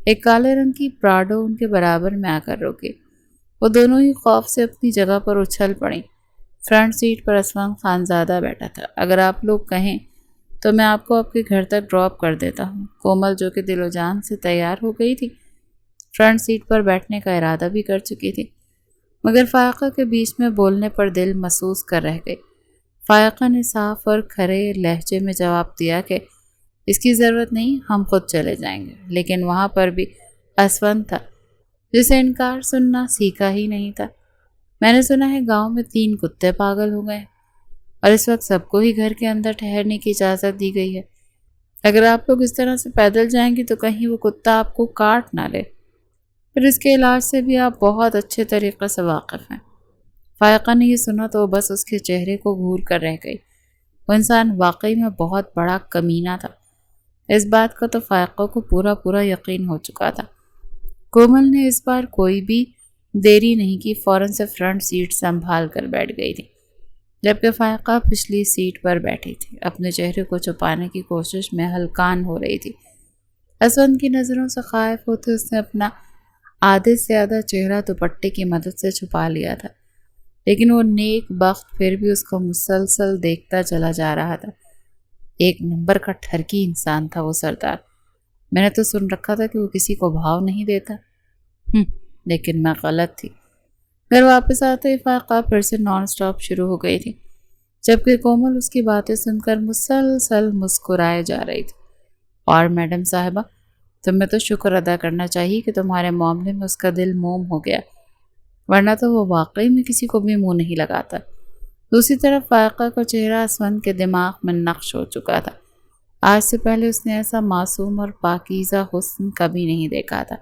ایک کالے رنگ کی پراڈو ان کے برابر میں آ کر روکے۔ وہ دونوں ہی خوف سے اپنی جگہ پر اچھل پڑیں۔ فرنٹ سیٹ پر اسفند خانزادہ بیٹھا تھا۔ اگر آپ لوگ کہیں تو میں آپ کو آپ کے گھر تک ڈراپ کر دیتا ہوں۔ کومل، جو کہ دل و جان سے تیار ہو گئی تھی، فرنٹ سیٹ پر بیٹھنے کا ارادہ بھی کر چکی تھی، مگر فائقہ کے بیچ میں بولنے پر دل محسوس کر رہ گئی۔ فائقہ نے صاف اور کھرے لہجے میں جواب دیا کہ اس کی ضرورت نہیں، ہم خود چلے جائیں گے، لیکن وہاں پر بھی اسفند تھا جسے انکار سننا سیکھا ہی نہیں تھا۔ میں نے سنا ہے گاؤں میں 3 کتے پاگل ہو گئے اور اس وقت سب کو ہی گھر کے اندر ٹھہرنے کی اجازت دی گئی ہے۔ اگر آپ لوگ اس طرح سے پیدل جائیں گی تو کہیں وہ کتا آپ کو کاٹ نہ لے، پھر اس کے علاج سے بھی آپ بہت اچھے طریقے سے واقف ہیں۔ فائقہ نے یہ سنا تو بس اس کے چہرے کو گھور کر رہ گئی۔ وہ انسان واقعی میں بہت بڑا کمینہ تھا، اس بات کا تو فائقہ کو پورا یقین ہو چکا تھا۔ کومل نے اس بار کوئی بھی دیری نہیں کی، فوراً سے فرنٹ سیٹ سنبھال کر بیٹھ گئی تھی، جبکہ فائقہ پچھلی سیٹ پر بیٹھی تھی، اپنے چہرے کو چھپانے کی کوشش میں ہلکان ہو رہی تھی۔ اسفند کی نظروں سے خائف ہوتے اس نے اپنا آدھے سے آدھا چہرہ دوپٹے کی مدد سے چھپا لیا تھا، لیکن وہ نیک بخت پھر بھی اس کو مسلسل دیکھتا چلا جا رہا تھا۔ ایک نمبر کا ٹھرکی انسان تھا وہ سردار۔ میں نے تو سن رکھا تھا کہ وہ کسی کو بھاؤ نہیں دیتا، لیکن میں غلط تھی۔ گھر واپس آتے فائقہ پھر سے نان سٹاپ شروع ہو گئی تھی، جبکہ کومل اس کی باتیں سن کر مسلسل مسکرائے جا رہی تھی۔ اور میڈم صاحبہ، تمہیں تو شکر ادا کرنا چاہیے کہ تمہارے معاملے میں اس کا دل موم ہو گیا، ورنہ تو وہ واقعی میں کسی کو بھی منہ نہیں لگاتا۔ دوسری طرف فائقہ کا چہرہ اسفند کے دماغ میں نقش ہو چکا تھا۔ آج سے پہلے اس نے ایسا معصوم اور پاکیزہ حسن کبھی نہیں دیکھا تھا۔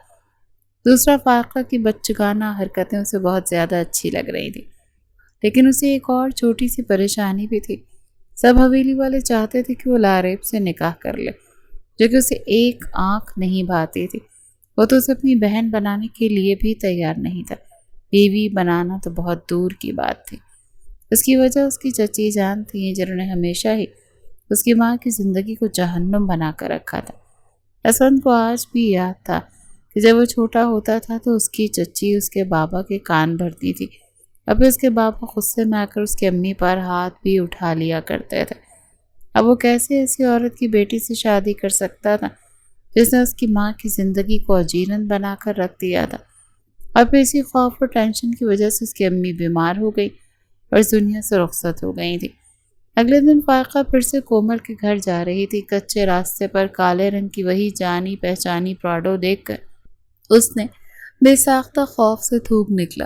دوسرا، فائقہ کی بچگانہ حرکتیں اسے بہت زیادہ اچھی لگ رہی تھی، لیکن اسے ایک اور چھوٹی سی پریشانی بھی تھی۔ سب حویلی والے چاہتے تھے کہ وہ لاریب سے نکاح کر لے، جو کہ اسے ایک آنکھ نہیں بھاتی تھی۔ وہ تو اسے اپنی بہن بنانے کے لیے بھی تیار نہیں تھا، بیوی بنانا تو بہت دور کی بات تھی۔ اس کی وجہ اس کی چچی جان تھی، جنہوں نے ہمیشہ ہی اس کی ماں کی زندگی کو جہنم بنا کر رکھا تھا۔ اسفند کو آج بھی یاد تھا کہ جب وہ چھوٹا ہوتا تھا تو اس کی چچی اس کے بابا کے کان بھرتی تھی، اب اس کے بابا غصے میں آ کر اس کی امی پر ہاتھ بھی اٹھا لیا کرتے تھے۔ اب وہ کیسے ایسی عورت کی بیٹی سے شادی کر سکتا تھا جس نے اس کی ماں کی زندگی کو اجیرن بنا کر رکھ دیا تھا؟ اور پھر اسی خوف اور ٹینشن کی وجہ سے اس کی امی بیمار ہو گئی اور اس دنیا سے رخصت ہو گئی تھی۔ اگلے دن فائقہ پھر سے کومل کے گھر جا رہی تھی۔ کچے راستے پر کالے رنگ کی وہی جانی پہچانی پراڈو دیکھ کر اس نے بے ساختہ خوف سے تھوک نکلا۔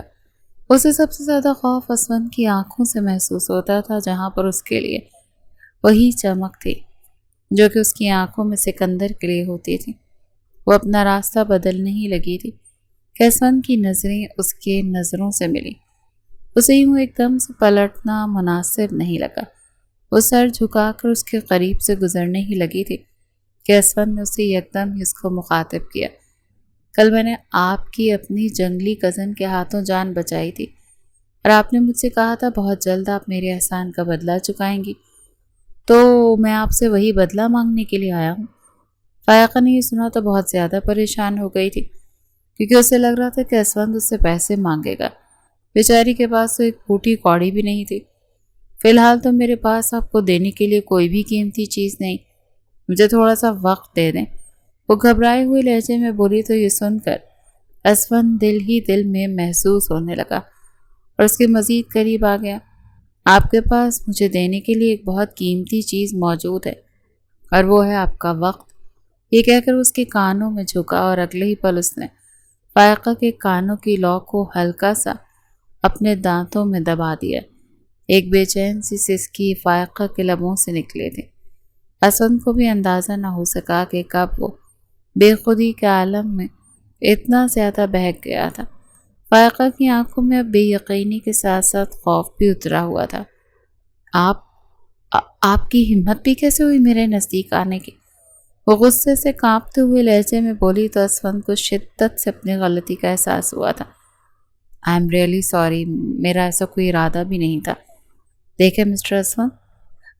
اسے سب سے زیادہ خوف اسفند کی آنکھوں سے محسوس ہوتا تھا، جہاں پر اس کے لیے وہی چمک تھی جو کہ اس کی آنکھوں میں سکندر کے لیے ہوتی تھی۔ وہ اپنا راستہ بدلنے ہی لگی تھی کہ اسفند کی نظریں اس کے نظروں سے ملی۔ اسے یوں ایک دم سے پلٹنا مناسب نہیں لگا۔ وہ سر جھکا کر اس کے قریب سے گزرنے ہی لگی تھی کہ اسفند نے اسے یکدم ہی اس کو مخاطب کیا۔ کل میں نے آپ کی اپنی جنگلی کزن کے ہاتھوں جان بچائی تھی اور آپ نے مجھ سے کہا تھا بہت جلد آپ میرے احسان کا بدلہ چکائیں گی، تو میں آپ سے وہی بدلہ مانگنے کے لیے آیا ہوں۔ فائقہ نے یہ سنا تو بہت زیادہ پریشان ہو گئی تھی، کیونکہ اسے لگ رہا تھا کہ اسفند اس سے پیسے مانگے گا۔ بیچاری کے پاس تو ایک پھوٹی کوڑی بھی نہیں تھی۔ فی الحال تو میرے پاس آپ کو دینے کے لیے کوئی بھی قیمتی چیز نہیں، مجھے تھوڑا سا وقت دے دیں، وہ گھبرائے ہوئے لہجے میں بولی۔ تو یہ سن کر اسفند دل ہی دل میں محسوس ہونے لگا اور اس کے مزید قریب آ گیا۔ آپ کے پاس مجھے دینے کے لیے ایک بہت قیمتی چیز موجود ہے اور وہ ہے آپ کا وقت۔ یہ کہہ کر اس کے کانوں میں جھکا اور اگلے ہی پل اس نے فائقہ کے کانوں کی لو کو ہلکا سا اپنے دانتوں میں دبا دیا۔ ایک بے چین سی سسکی فائقہ کے لبوں سے نکلے تھے۔ اسفند کو بھی اندازہ نہ ہو سکا کہ کب وہ بے خودی کے عالم میں اتنا زیادہ بہک گیا تھا۔ فائقہ کی آنکھوں میں اب بے یقینی کے ساتھ ساتھ خوف بھی اترا ہوا تھا۔ آپ کی ہمت بھی کیسے ہوئی میرے نزدیک آنے کی؟ وہ غصے سے کانپتے ہوئے لہجے میں بولی تو اسفند کو شدت سے اپنی غلطی کا احساس ہوا تھا۔ آئی ایم ریئلی سوری، میرا ایسا کوئی ارادہ بھی نہیں تھا۔ دیکھیں مسٹر اسفند،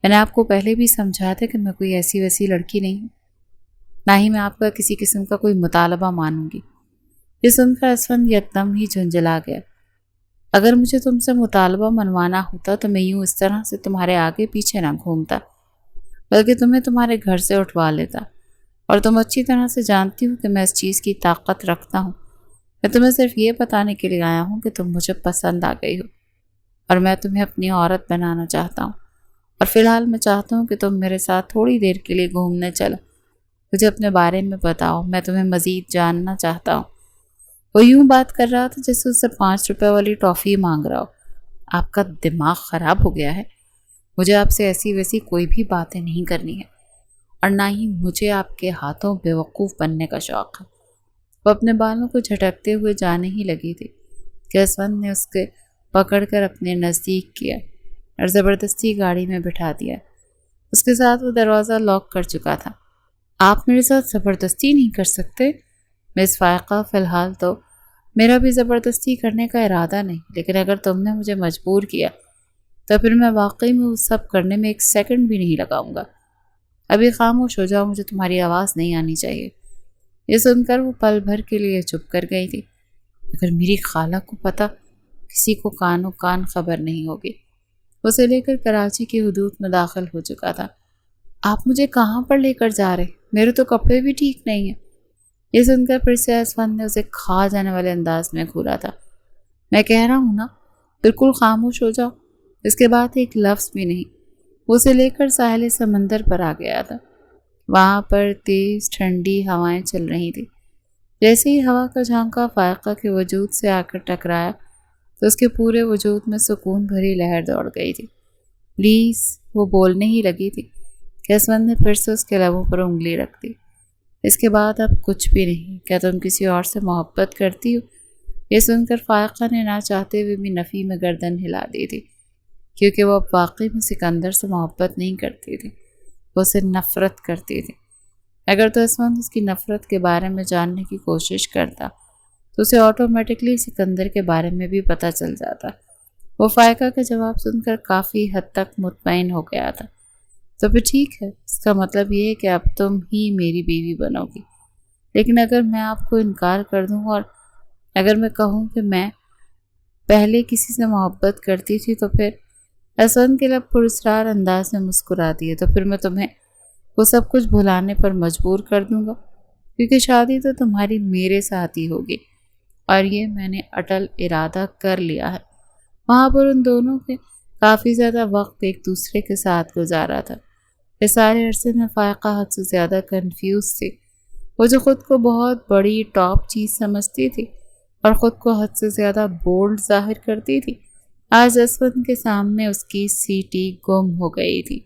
میں نے آپ کو پہلے بھی سمجھا تھا کہ میں کوئی ایسی ویسی لڑکی نہیں ہوں، نہ ہی میں آپ کا کسی قسم کا کوئی مطالبہ مانوں گی۔ یہ سن کر اسفند یکدم ہی جھنجھلا گیا۔ اگر مجھے تم سے مطالبہ منوانا ہوتا تو میں یوں اس طرح سے تمہارے آگے پیچھے نہ گھومتا، بلکہ تمہیں تمہارے گھر سے اٹھوا لیتا، اور تم اچھی طرح سے جانتی ہو کہ میں اس چیز کی طاقت رکھتا ہوں میں تمہیں صرف یہ بتانے کے لیے آیا ہوں کہ تم مجھے پسند آ گئی ہو اور میں تمہیں اپنی عورت بنانا چاہتا ہوں، اور فی الحال میں چاہتا ہوں کہ تم میرے ساتھ تھوڑی دیر کے لیے گھومنے چلو۔ مجھے اپنے بارے میں بتاؤ، میں تمہیں مزید جاننا چاہتا ہوں۔ وہ یوں بات کر رہا تھا جیسے اس سے 5 روپے والی ٹافی مانگ رہا ہو۔ آپ کا دماغ خراب ہو گیا ہے؟ مجھے آپ سے ایسی ویسی کوئی بھی باتیں نہیں کرنی ہے، اور نہ ہی مجھے آپ کے ہاتھوں بیوقوف بننے کا شوق ہے۔ وہ اپنے بالوں کو جھٹکتے ہوئے جانے ہی لگی تھی کہ اسفند نے اس کے پکڑ کر اپنے نزدیک کیا اور زبردستی گاڑی میں بٹھا دیا۔ اس کے ساتھ وہ دروازہ لاک کر چکا تھا۔ آپ میرے ساتھ زبردستی نہیں کر سکتے مس فائقہ، فی الحال تو میرا بھی زبردستی کرنے کا ارادہ نہیں، لیکن اگر تم نے مجھے مجبور کیا تو پھر میں واقعی میں وہ سب کرنے میں 1 سیکنڈ بھی نہیں لگاؤں گا۔ ابھی خاموش ہو جاؤ، مجھے تمہاری آواز نہیں آنی چاہیے۔ یہ سن کر وہ پل بھر کے لیے چپ کر گئی تھی۔ اگر میری خالہ کو پتہ، کسی کو کانوں کان خبر نہیں ہوگی۔ اسے لے کر کراچی کی حدود میں داخل ہو چکا تھا۔ آپ مجھے کہاں پر لے کر جا رہے؟ میرے تو کپڑے بھی ٹھیک نہیں ہیں۔ یہ سن کر پھر سے اسفند نے اسے کھا جانے والے انداز میں گھورا تھا۔ میں کہہ رہا ہوں نا، بالکل خاموش ہو جاؤ۔ اس کے بعد ایک لفظ بھی نہیں۔ وہ اسے لے کر ساحل سمندر پر آ گیا تھا۔ وہاں پر تیز ٹھنڈی ہوائیں چل رہی تھی۔ جیسے ہی ہوا کا جھونکا فائقہ کے وجود سے آ کر ٹکرایا تو اس کے پورے وجود میں سکون بھری لہر دوڑ گئی تھی۔ پلیز، وہ بولنے ہی لگی تھی کہ اسفند نے پھر سے اس کے لبوں پر انگلی رکھ دی۔ اس کے بعد اب کچھ بھی نہیں۔ کیا تم کسی اور سے محبت کرتی ہو؟ یہ سن کر فائقہ نے نہ چاہتے ہوئے بھی نفی میں گردن ہلا دی تھی، کیونکہ وہ اب واقعی میں سکندر سے محبت نہیں کرتی تھی، وہ اسے نفرت کرتی تھی۔ اگر تو اسفند اس کی نفرت کے بارے میں جاننے کی کوشش کرتا تو اسے آٹومیٹکلی سکندر کے بارے میں بھی پتہ چل جاتا۔ وہ فائقہ کا جواب سن کر کافی حد تک مطمئن ہو گیا تھا۔ تو پھر ٹھیک ہے، اس کا مطلب یہ ہے کہ اب تم ہی میری بیوی بنو گی۔ لیکن اگر میں آپ کو انکار کر دوں اور اگر میں کہوں کہ میں پہلے کسی سے محبت کرتی تھی تو پھر اسفند کے لب پراسرار انداز میں مسکرا دیے، تو پھر میں تمہیں وہ سب کچھ بھلانے پر مجبور کر دوں گا، کیونکہ شادی تو تمہاری میرے ساتھ ہی ہوگی اور یہ میں نے اٹل ارادہ کر لیا ہے۔ وہاں پر ان دونوں کے کافی زیادہ وقت ایک دوسرے کے ساتھ گزارا تھا۔ اس سارے عرصے میں فائقہ حد سے زیادہ کنفیوز تھی۔ وہ جو خود کو بہت بڑی ٹاپ چیز سمجھتی تھی اور خود کو حد سے زیادہ بولڈ ظاہر کرتی تھی، آج اسفند کے سامنے اس کی سیٹی گم ہو گئی تھی۔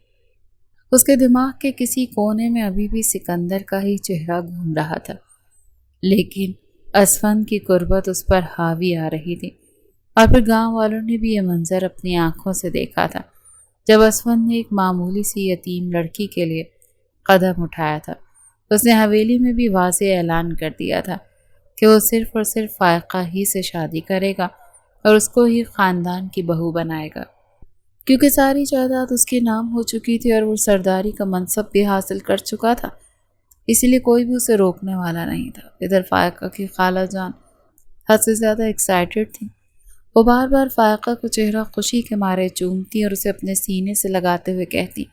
اس کے دماغ کے کسی کونے میں ابھی بھی سکندر کا ہی چہرہ گھوم رہا تھا، لیکن اسفند کی قربت اس پر حاوی آ رہی تھی۔ اور پھر گاؤں والوں نے بھی یہ منظر اپنی آنکھوں سے دیکھا تھا جب اسفند نے ایک معمولی سی یتیم لڑکی کے لیے قدم اٹھایا تھا۔ اس نے حویلی میں بھی واضح اعلان کر دیا تھا کہ وہ صرف اور صرف فائقہ ہی سے شادی کرے گا اور اس کو ہی خاندان کی بہو بنائے گا، کیونکہ ساری جائیداد اس کے نام ہو چکی تھی اور وہ سرداری کا منصب بھی حاصل کر چکا تھا، اسی لیے کوئی بھی اسے روکنے والا نہیں تھا۔ ادھر فائقہ کی خالہ جان حد سے زیادہ ایکسائٹڈ تھی۔ وہ بار بار فائقہ کو چہرہ خوشی کے مارے چومتی اور اسے اپنے سینے سے لگاتے ہوئے کہتی،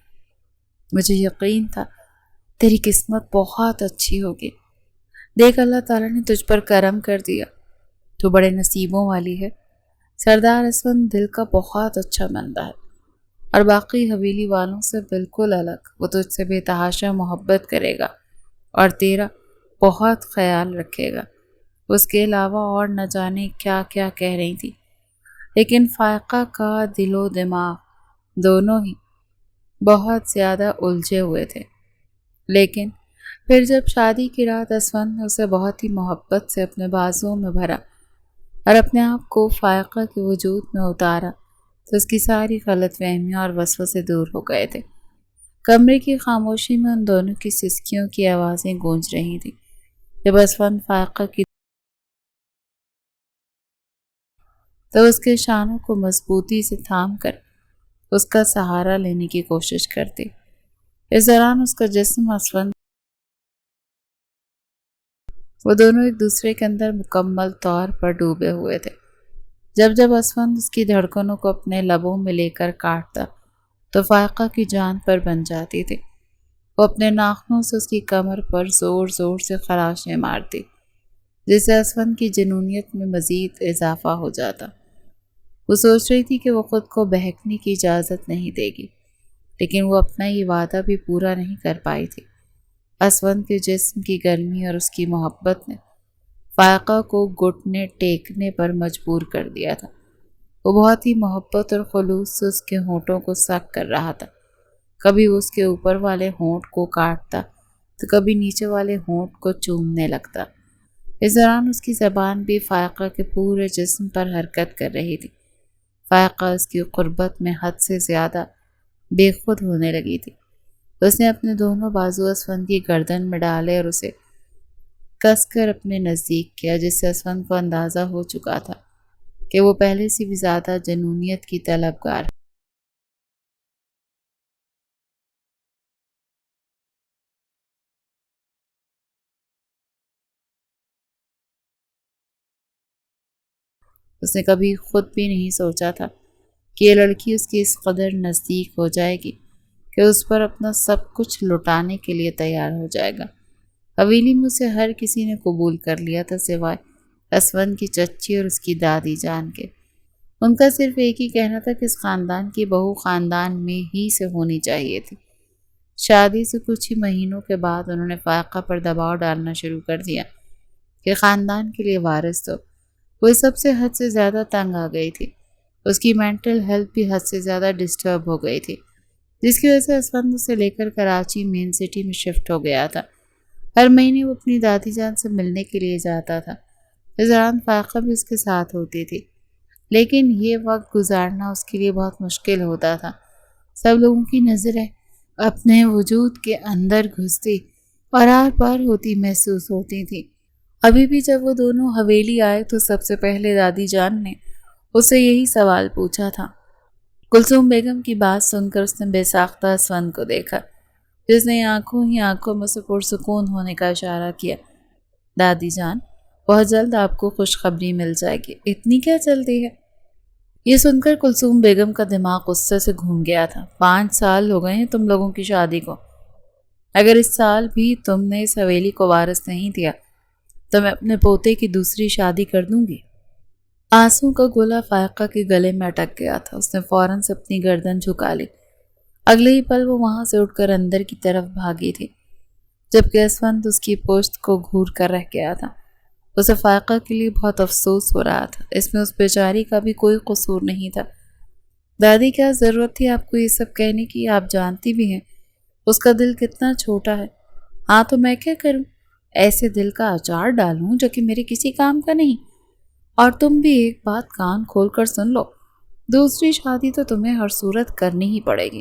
مجھے یقین تھا تیری قسمت بہت اچھی ہوگی، دیکھ اللہ تعالیٰ نے تجھ پر کرم کر دیا، تو بڑے نصیبوں والی ہے۔ سردار اسفند دل کا بہت اچھا بندہ ہے اور باقی حویلی والوں سے بالکل الگ۔ وہ تجھ سے بے تحاشا محبت کرے گا اور تیرا بہت خیال رکھے گا۔ اس کے علاوہ اور نہ جانے کیا کیا کہہ رہی تھی، لیکن فائقہ کا دل و دماغ دونوں ہی بہت زیادہ الجھے ہوئے تھے۔ لیکن پھر جب شادی کی رات اسفند نے اسے بہت ہی محبت سے اپنے بازوؤں میں بھرا اور اپنے آپ کو فائقہ کے وجود میں اتارا تو اس کی ساری غلط فہمیاں اور وسوسے دور ہو گئے تھے۔ کمرے کی خاموشی میں ان دونوں کی سسکیوں کی آوازیں گونج رہی تھیں جب اسفند فائقہ کی تو اس کے شانوں کو مضبوطی سے تھام کر اس کا سہارا لینے کی کوشش کرتی۔ اس دوران اس کا جسم اسفند، وہ دونوں ایک دوسرے کے اندر مکمل طور پر ڈوبے ہوئے تھے۔ جب جب اسفند اس کی دھڑکنوں کو اپنے لبوں میں لے کر کاٹتا تو فائقہ کی جان پر بن جاتی تھی۔ وہ اپنے ناخنوں سے اس کی کمر پر زور زور سے خراشیں مارتی جس سے اسفند کی جنونیت میں مزید اضافہ ہو جاتا۔ وہ سوچ رہی تھی کہ وہ خود کو بہکنے کی اجازت نہیں دے گی، لیکن وہ اپنا یہ وعدہ بھی پورا نہیں کر پائی تھی۔ اسفند کے جسم کی گرمی اور اس کی محبت نے فائقہ کو گھٹنے ٹیکنے پر مجبور کر دیا تھا۔ وہ بہت ہی محبت اور خلوص سے اس کے ہونٹوں کو سک کر رہا تھا۔ کبھی وہ اس کے اوپر والے ہونٹ کو کاٹتا تو کبھی نیچے والے ہونٹ کو چومنے لگتا۔ اس دوران اس کی زبان بھی فائقہ کے پورے جسم پر حرکت کر رہی تھی۔ فائقہ اس کی قربت میں حد سے زیادہ بے خود ہونے لگی تھی۔ اس نے اپنے دونوں بازو اسفند کی گردن میں ڈالے اور اسے کس کر اپنے نزدیک کیا، جس سے اسفند کو اندازہ ہو چکا تھا کہ وہ پہلے سے بھی زیادہ جنونیت کی طلبگار ہے۔ اس نے کبھی خود بھی نہیں سوچا تھا کہ یہ لڑکی اس کی اس قدر نزدیک ہو جائے گی کہ اس پر اپنا سب کچھ لٹانے کے لیے تیار ہو جائے گا۔ حویلی میں اسے ہر کسی نے قبول کر لیا تھا سوائے اسفند کی چچی اور اس کی دادی جان کے۔ ان کا صرف ایک ہی کہنا تھا کہ اس خاندان کی بہو خاندان میں ہی سے ہونی چاہیے تھی۔ شادی سے کچھ ہی مہینوں کے بعد انہوں نے فائقہ پر دباؤ ڈالنا شروع کر دیا کہ خاندان کے لیے وارث تو وہ سب سے حد سے زیادہ تنگ آ گئی تھی۔ اس کی مینٹل ہیلتھ بھی حد سے زیادہ ڈسٹرب ہو گئی تھی، جس کی وجہ سے اسفند اسے لے کر کراچی مین سٹی میں شفٹ ہو گیا تھا۔ ہر مہینے وہ اپنی دادی جان سے ملنے کے لیے جاتا تھا۔ اس دوران فائقہ بھی اس کے ساتھ ہوتی تھی، لیکن یہ وقت گزارنا اس کے لیے بہت مشکل ہوتا تھا۔ سب لوگوں کی نظریں اپنے وجود کے اندر گھستی اور آر پار ہوتی محسوس ہوتی تھی۔ ابھی بھی جب وہ دونوں حویلی آئے تو سب سے پہلے دادی جان نے اس سے یہی سوال پوچھا تھا۔ کلثوم بیگم کی بات سن کر اس نے بے ساختہ اسفند کو دیکھا، جس نے آنکھوں ہی آنکھوں میں سے پرسکون ہونے کا اشارہ کیا۔ دادی جان، بہت جلد آپ کو خوشخبری مل جائے گی، اتنی کیا جلدی ہے؟ یہ سن کر کلثوم بیگم کا دماغ غصے سے گھوم گیا تھا۔ 5 سال ہو گئے ہیں تم لوگوں کی شادی کو، اگر اس سال بھی تم نے اس حویلی کو وارث نہیں دیا تو میں اپنے پوتے کی دوسری شادی کر دوں گی۔ آنسوں کا گولا فائقہ کے گلے میں اٹک گیا تھا۔ اس نے فوراً سے اپنی گردن جھکا لی۔ اگلے ہی پل وہ وہاں سے اٹھ کر اندر کی طرف بھاگی تھی، جبکہ اسفند اس کی پشت کو گھور کر رہ گیا تھا۔ اسے فائقہ کے لیے بہت افسوس ہو رہا تھا، اس میں اس بیچاری کا بھی کوئی قصور نہیں تھا۔ دادی، کیا ضرورت تھی آپ کو یہ سب کہنے کی؟ آپ جانتی بھی ہیں اس کا دل کتنا چھوٹا ہے۔ ہاں تو میں کیا کروں؟ ایسے دل کا اچار ڈالوں جو کہ میرے کسی کام کا نہیں۔ اور تم بھی ایک بات کان کھول کر سن لو، دوسری شادی تو تمہیں ہر صورت کرنی ہی پڑے گی۔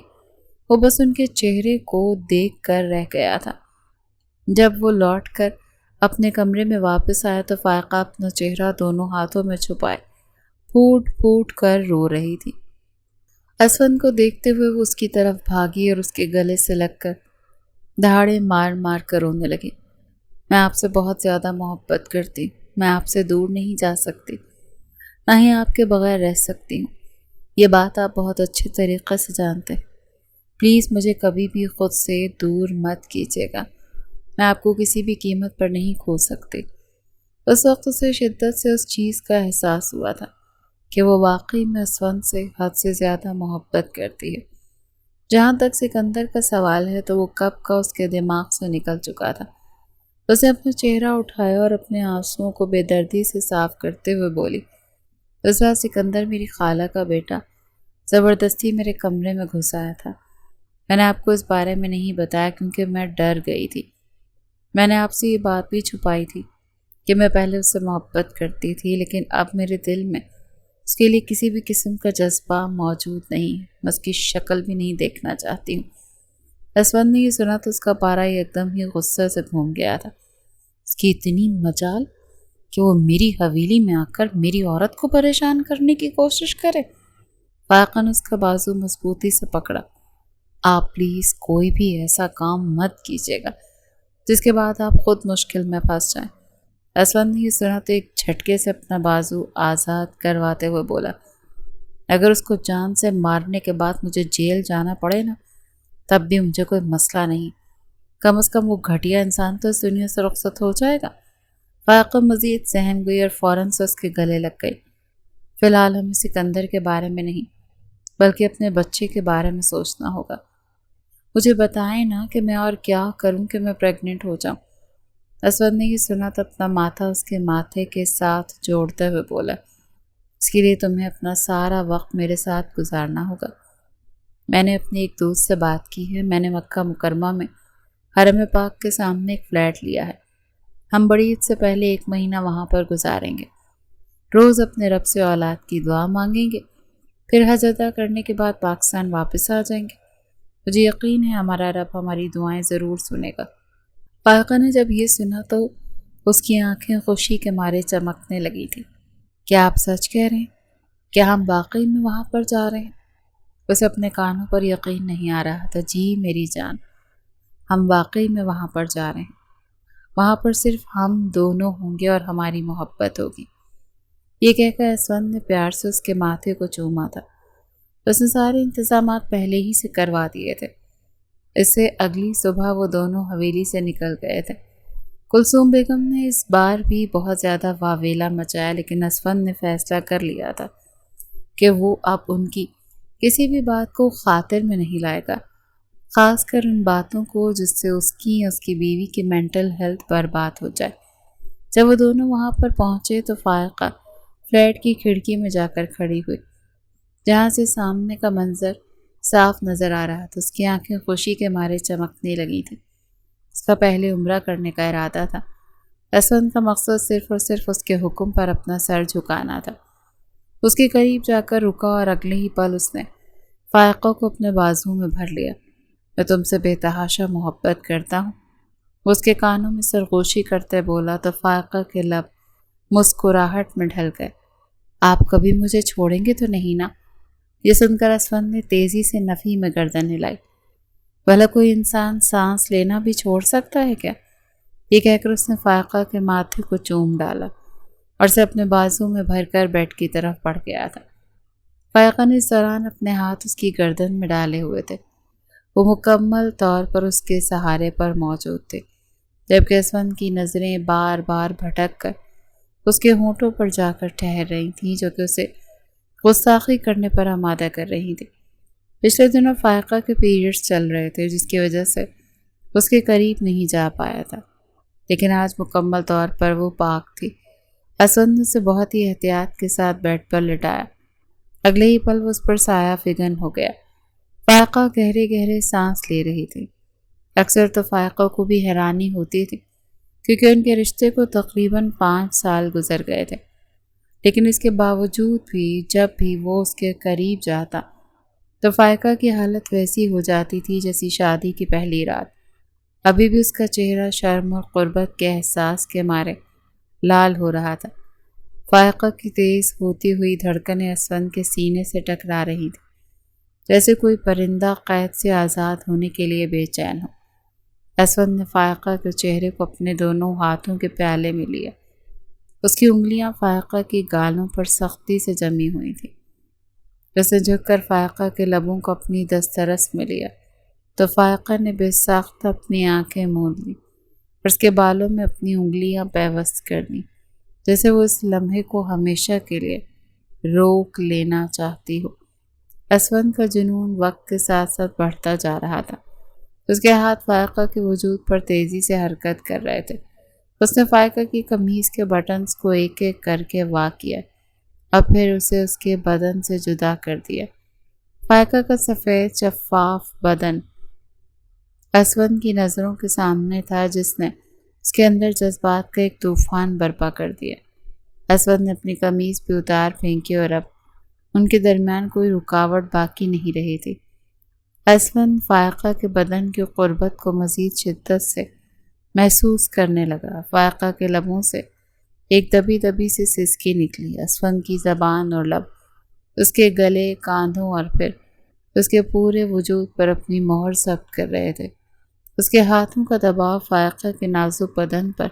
وہ بس ان کے چہرے کو دیکھ کر رہ گیا تھا۔ جب وہ لوٹ کر اپنے کمرے میں واپس آیا تو فائقہ اپنا چہرہ دونوں ہاتھوں میں چھپائے پھوٹ پھوٹ کر رو رہی تھی۔ اسفند کو دیکھتے ہوئے وہ اس کی طرف بھاگی اور اس کے گلے سے لگ کر دھاڑے مار مار کر رونے لگی۔ میں آپ سے بہت زیادہ محبت کرتی ہوں، میں آپ سے دور نہیں جا سکتی، نہ ہی آپ کے بغیر رہ سکتی ہوں۔ یہ بات آپ بہت اچھے طریقے سے جانتے ہیں۔ پلیز مجھے کبھی بھی خود سے دور مت کیجیے گا، میں آپ کو کسی بھی قیمت پر نہیں کھو سکتی۔ اس وقت اسے شدت سے اس چیز کا احساس ہوا تھا کہ وہ واقعی میں اسفند سے حد سے زیادہ محبت کرتی ہے۔ جہاں تک سکندر کا سوال ہے تو وہ کب کا اس کے دماغ سے نکل چکا تھا۔ اس نے اپنا چہرہ اٹھایا اور اپنے آنسوؤں کو بے دردی سے صاف کرتے ہوئے بولی، اس رات سکندر میری خالہ کا بیٹا زبردستی میرے کمرے میں گھس آیا تھا۔ میں نے آپ کو اس بارے میں نہیں بتایا کیونکہ میں ڈر گئی تھی۔ میں نے آپ سے یہ بات بھی چھپائی تھی کہ میں پہلے اس سے محبت کرتی تھی، لیکن اب میرے دل میں اس کے لیے کسی بھی قسم کا جذبہ موجود نہیں ہے۔ میں اس کی شکل بھی نہیں دیکھنا چاہتی ہوں۔ اسفند نے یہ سنا تو اس کا پارا ایک دم ہی غصے سے گھوم گیا تھا۔ اس کی اتنی مجال کہ وہ میری حویلی میں آ کر میری عورت کو پریشان کرنے کی کوشش کرے۔ فائقہ نے اس کا بازو مضبوطی سے پکڑا۔ آپ پلیز کوئی بھی ایسا کام مت کیجیے گا جس کے بعد آپ خود مشکل میں پھنس جائیں۔ اسفند نے یہ سنا تو ایک جھٹکے سے اپنا بازو آزاد کرواتے ہوئے بولا، اگر اس کو جان سے مارنے کے بعد مجھے جیل جانا پڑے نا تب بھی مجھے کوئی مسئلہ نہیں۔ کم از کم وہ گھٹیا انسان تو اس دنیا سے رخصت ہو جائے گا۔ فائقہ مزید سہم گئی اور فوراً سے اس کے گلے لگ گئی۔ فی الحال ہمیں سکندر کے بارے میں نہیں بلکہ اپنے بچے کے بارے میں سوچنا ہوگا۔ مجھے بتائیں نا کہ میں اور کیا کروں کہ میں پریگننٹ ہو جاؤں۔ اسود نے یہ سنا تو اپنا ماتھا اس کے ماتھے کے ساتھ جوڑتے ہوئے بولا، اس کے لیے تمہیں اپنا سارا وقت میرے ساتھ گزارنا ہوگا۔ میں نے اپنے ایک دوست سے بات کی ہے، میں نے مکہ مکرمہ میں حرم پاک کے سامنے ایک فلیٹ لیا ہے۔ ہم بڑی عید سے پہلے 1 مہینہ وہاں پر گزاریں گے، روز اپنے رب سے اولاد کی دعا مانگیں گے، پھر حج ادا کرنے کے بعد پاکستان واپس آ جائیں گے۔ مجھے یقین ہے ہمارا رب ہماری دعائیں ضرور سنے گا۔ فائقہ نے جب یہ سنا تو اس کی آنکھیں خوشی کے مارے چمکنے لگی تھی۔ کیا آپ سچ کہہ رہے ہیں؟ کیا ہم واقعی میں وہاں پر جا رہے ہیں؟ اسے اپنے کانوں پر یقین نہیں آ رہا تھا۔ جی میری جان، ہم واقعی میں وہاں پر جا رہے ہیں۔ وہاں پر صرف ہم دونوں ہوں گے اور ہماری محبت ہوگی۔ یہ کہہ کر اسود نے پیار سے اس کے ماتھے کو چوما تھا۔ اس نے سارے انتظامات پہلے ہی سے کروا دیے تھے۔ اس سے اگلی صبح وہ دونوں حویلی سے نکل گئے تھے۔ کلثوم بیگم نے اس بار بھی بہت زیادہ واویلا مچایا، لیکن اسود نے فیصلہ کر لیا تھا کہ وہ اب ان کی کسی بھی بات کو خاطر میں نہیں لائے گا، خاص کر ان باتوں کو جس سے اس کی بیوی کی مینٹل ہیلتھ برباد ہو جائے۔ جب وہ دونوں وہاں پر پہنچے تو فائقہ فلیٹ کی کھڑکی میں جا کر کھڑی ہوئی، جہاں سے سامنے کا منظر صاف نظر آ رہا تھا۔ اس کی آنکھیں خوشی کے مارے چمکنے لگی تھیں۔ اس کا پہلے عمرہ کرنے کا ارادہ تھا۔ اسود کا مقصد صرف اور صرف اس کے حکم پر اپنا سر جھکانا تھا۔ اس کے قریب جا کر رکا اور اگلے ہی پل اس نے فائقہ کو اپنے بازو میں بھر لیا۔ میں تم سے بے تحاشا محبت کرتا ہوں، وہ اس کے کانوں میں سرگوشی کرتے بولا تو فائقہ کے لب مسکراہٹ میں ڈھل گئے۔ آپ کبھی مجھے چھوڑیں گے تو نہیں نا؟ یہ سن کر اسود نے تیزی سے نفی میں گردن ہلائی۔ بھلا کوئی انسان سانس لینا بھی چھوڑ سکتا ہے کیا؟ یہ کہہ کر اس نے فائقہ کے ماتھے کو چوم ڈالا اور اسے اپنے بازو میں بھر کر بیڈ کی طرف بڑھ گیا تھا۔ فائقہ نے اس دوران اپنے ہاتھ اس کی گردن میں ڈالے ہوئے تھے۔ وہ مکمل طور پر اس کے سہارے پر موجود تھے، جبکہ اسود کی نظریں بار بار بھٹک کر اس کے ہونٹوں پر جا کر ٹھہر رہی تھیں، جو کہ اسے گستاخی کرنے پر آمادہ کر رہی تھی۔ پچھلے دنوں فائقہ کے پیریڈز چل رہے تھے، جس کی وجہ سے اس کے قریب نہیں جا پایا تھا، لیکن آج مکمل طور پر وہ پاک تھی۔ اسود نے اسے بہت ہی احتیاط کے ساتھ بیڈ پر لٹایا۔ اگلے ہی پل وہ اس پر سایہ فگن ہو گیا۔ فائقہ گہرے گہرے سانس لے رہی تھی۔ اکثر تو فائقہ کو بھی حیرانی ہوتی تھی، کیونکہ ان کے رشتے کو تقریباً 5 سال گزر گئے تھے، لیکن اس کے باوجود بھی جب بھی وہ اس کے قریب جاتا تو فائقہ کی حالت ویسی ہو جاتی تھی جیسی شادی کی پہلی رات۔ ابھی بھی اس کا چہرہ شرم اور غربت کے احساس کے مارے لال ہو رہا تھا۔ فائقہ کی تیز ہوتی ہوئی دھڑکنیں اسود کے سینے سے ٹکرا رہی تھی، جیسے کوئی پرندہ قید سے آزاد ہونے کے لیے بے چین ہو۔ اسود نے فائقہ کے چہرے کو اپنے دونوں ہاتھوں کے پیالے میں لیا۔ اس کی انگلیاں فائقہ کی گالوں پر سختی سے جمی ہوئی تھیں۔ اس نے جھک کر فائقہ کے لبوں کو اپنی دسترس میں لیا تو فائقہ نے بے ساختہ اپنی آنکھیں موند لیں اور اس کے بالوں میں اپنی انگلیاں پیوست کر دیں، جیسے وہ اس لمحے کو ہمیشہ کے لیے روک لینا چاہتی ہو۔ اسود کا جنون وقت کے ساتھ ساتھ بڑھتا جا رہا تھا۔ اس کے ہاتھ فائقہ کے وجود پر تیزی سے حرکت کر رہے تھے۔ اس نے فائقہ کی قمیض کے بٹنز کو ایک ایک کر کے وا کیا اور پھر اسے اس کے بدن سے جدا کر دیا۔ فائقہ کا سفید شفاف بدن اسود کی نظروں کے سامنے تھا، جس نے اس کے اندر جذبات کا ایک طوفان برپا کر دیا۔ اسود نے اپنی قمیض پہ اتار پھینکی اور اب ان کے درمیان کوئی رکاوٹ باقی نہیں رہی تھی۔ اسود فائقہ کے بدن کی قربت کو مزید شدت سے محسوس کرنے لگا۔ فائقہ کے لبوں سے ایک دبی دبی سی سسکی نکلی۔ اسود کی زبان اور لب اس کے گلے، کاندھوں اور پھر اس کے پورے وجود پر اپنی مہر ثبت کر رہے تھے۔ اس کے ہاتھوں کا دباؤ فائقہ کے نازک بدن پر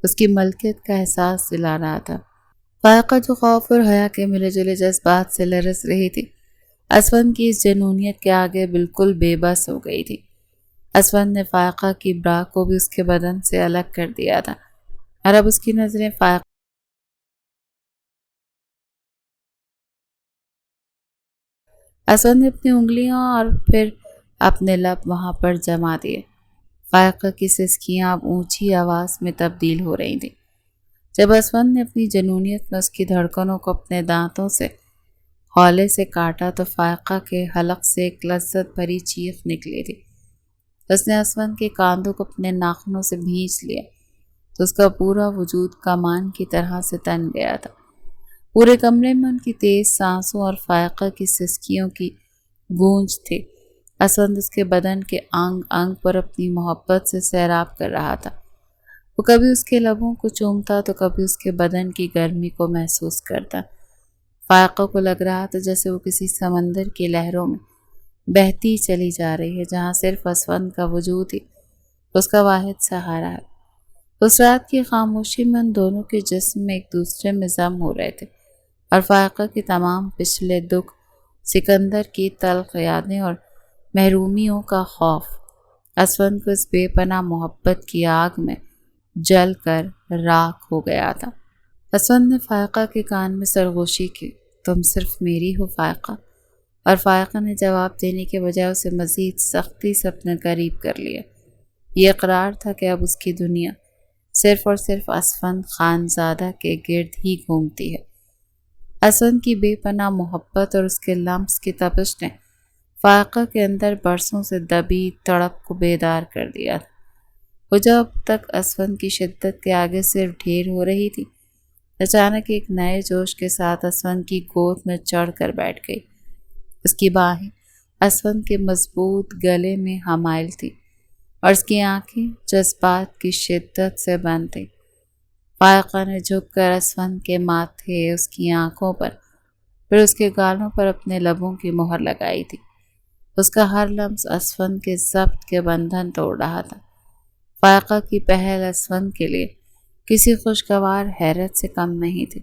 اس کی ملکیت کا احساس دلا رہا تھا۔ فائقہ جو خوف اور حیا کے ملے جلے جذبات سے لرز رہی تھی، اسود کی اس جنونیت کے آگے بالکل بے بس ہو گئی تھی۔ اسود نے فائقہ کی برا کو بھی اس کے بدن سے الگ کر دیا تھا اور اب اس کی نظریں فائقہ اسود نے اپنی انگلیاں اور پھر اپنے لب وہاں پر جما دیے۔ فائقہ کی سسکیاں اب اونچی آواز میں تبدیل ہو رہی تھیں۔ جب اسود نے اپنی جنونیت میں اس کی دھڑکنوں کو اپنے دانتوں سے ہولے سے کاٹا تو فائقہ کے حلق سے ایک لذت بھری چیخ نکلی تھی۔ اس نے اسود کے کاندھوں کو اپنے ناخنوں سے بھینچ لیا تو اس کا پورا وجود کمان کی طرح سے تن گیا تھا۔ پورے کمرے میں ان کی تیز سانسوں اور فائقہ کی سسکیوں کی گونج تھی۔ اسود اس کے بدن کے انگ انگ پر اپنی محبت سے سیراب کر رہا تھا۔ وہ کبھی اس کے لبوں کو چومتا تو کبھی اس کے بدن کی گرمی کو محسوس کرتا۔ فائقہ کو لگ رہا تھا جیسے وہ کسی سمندر کی لہروں میں بہتی چلی جا رہی ہے جہاں صرف اسود کا وجود ہی اس کا واحد سہارا ہے۔ اس رات کی خاموشی میں ان دونوں کے جسم ایک دوسرے میں ضم ہو رہے تھے اور فائقہ کے تمام پچھلے دکھ، سکندر کی تلخ یادیں اور محرومیوں کا خوف اسود کو اس بے پناہ محبت کی آگ میں جل کر راکھ ہو گیا تھا۔ اسود نے فائقہ کے کان میں سرگوشی کی، تم صرف میری ہو فائقہ، اور فائقہ نے جواب دینے کے بجائے اسے مزید سختی سے اپنے قریب کر لیا۔ یہ اقرار تھا کہ اب اس کی دنیا صرف اور صرف اسود خانزادہ کے گرد ہی گھومتی ہے۔ اسود کی بے پناہ محبت اور اس کے لمس کی تپش نے فائقہ کے اندر برسوں سے دبی تڑپ کو بیدار کر دیا تھا۔ وہ جب تک اسود کی شدت کے آگے صرف ڈھیر ہو رہی تھی، اچانک ایک نئے جوش کے ساتھ اسود کی گود میں چڑھ کر بیٹھ گئی۔ اس کی باہیں اسود کے مضبوط گلے میں حمائل تھی اور اس کی آنکھیں جذبات کی شدت سے بند تھیں۔ فائقہ نے جھک کر اسود کے ماتھے، اس کی آنکھوں پر، پھر اس کے گالوں پر اپنے لبوں کی مہر لگائی تھی۔ اس کا ہر لمس اسود کے ضبط کے بندھن توڑ رہا تھا۔ فائقہ کی پہل اسود کے لیے کسی خوشگوار حیرت سے کم نہیں تھی۔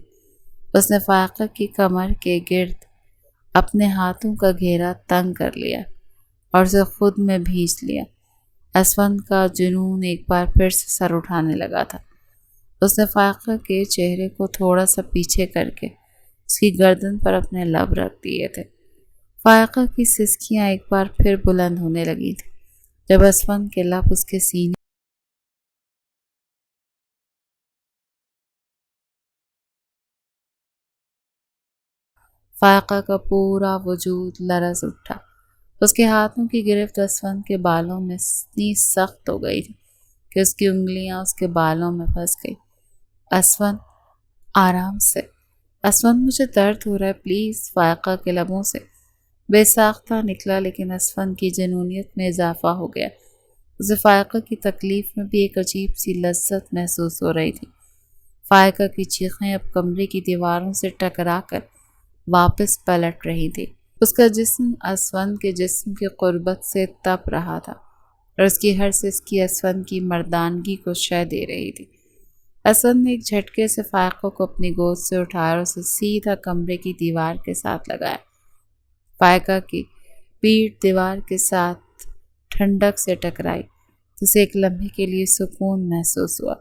اس نے فائقہ کی کمر کے گرد اپنے ہاتھوں کا گھیرا تنگ کر لیا اور اسے خود میں بھینچ لیا۔ اسود کا جنون ایک بار پھر سے سر اٹھانے لگا تھا۔ اس نے فائقہ کے چہرے کو تھوڑا سا پیچھے کر کے اس کی گردن پر اپنے لب رکھ دیے تھے۔ فائقہ کی سسکیاں ایک بار پھر بلند ہونے لگی تھیں جب اسود کے لب اس کے سینے فائقہ کا پورا وجود لرز اٹھا۔ اس کے ہاتھوں کی گرفت اسود کے بالوں میں اتنی سخت ہو گئی تھی کہ اس کی انگلیاں اس کے بالوں میں پھنس گئی۔ اسود، آرام سے، اسود مجھے درد ہو رہا ہے پلیز، فائقہ کے لبوں سے بے ساختہ نکلا، لیکن اسود کی جنونیت میں اضافہ ہو گیا۔ اسے فائقہ کی تکلیف میں بھی ایک عجیب سی لذت محسوس ہو رہی تھی۔ فائقہ کی چیخیں اب کمرے کی دیواروں سے ٹکرا کر واپس پلٹ رہی تھی۔ اس کا جسم اسود کے جسم کی قربت سے تپ رہا تھا اور اس کی ہر سسکی اسود کی مردانگی کو شہ دے رہی تھی۔ اسود نے ایک جھٹکے سے فائقہ کو اپنی گود سے اٹھایا اور اسے سیدھا کمرے کی دیوار کے ساتھ لگایا۔ فائقہ کی پیٹھ دیوار کے ساتھ ٹھنڈک سے ٹکرائی تو اسے ایک لمحے کے لیے سکون محسوس ہوا۔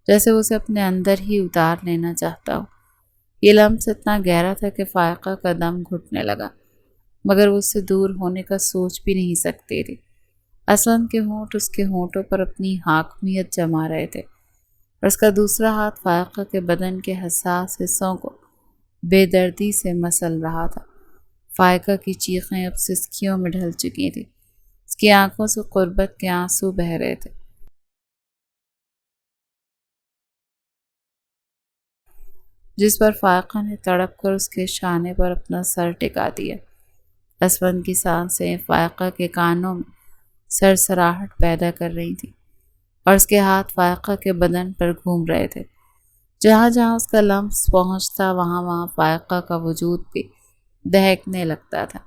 جیسے اسے اپنے اندر ہی اتار لینا چاہتا ہو۔ یہ لمس اتنا گہرا تھا کہ فائقہ کا دم گھٹنے لگا، مگر وہ اس سے دور ہونے کا سوچ بھی نہیں سکتی تھی۔ اسود کے ہونٹ اس کے ہونٹوں پر اپنی حاکمیت جما رہے تھے اور اس کا دوسرا ہاتھ فائقہ کے بدن کے حساس حصوں کو بے دردی سے مسل رہا تھا۔ فائقہ کی چیخیں اب سسکیوں میں ڈھل چکی تھیں۔ اس کی آنکھوں سے قربت کے آنسو بہہ رہے تھے۔ جس پر فائقہ نے تڑپ کر اس کے شانے پر اپنا سر ٹکا دیا۔ اسود کی سانسیں فائقہ کے کانوں میں سرسراہٹ پیدا کر رہی تھیں اور اس کے ہاتھ فائقہ کے بدن پر گھوم رہے تھے۔ جہاں جہاں اس کا لمس پہنچتا وہاں وہاں فائقہ کا وجود بھی دہکنے لگتا تھا۔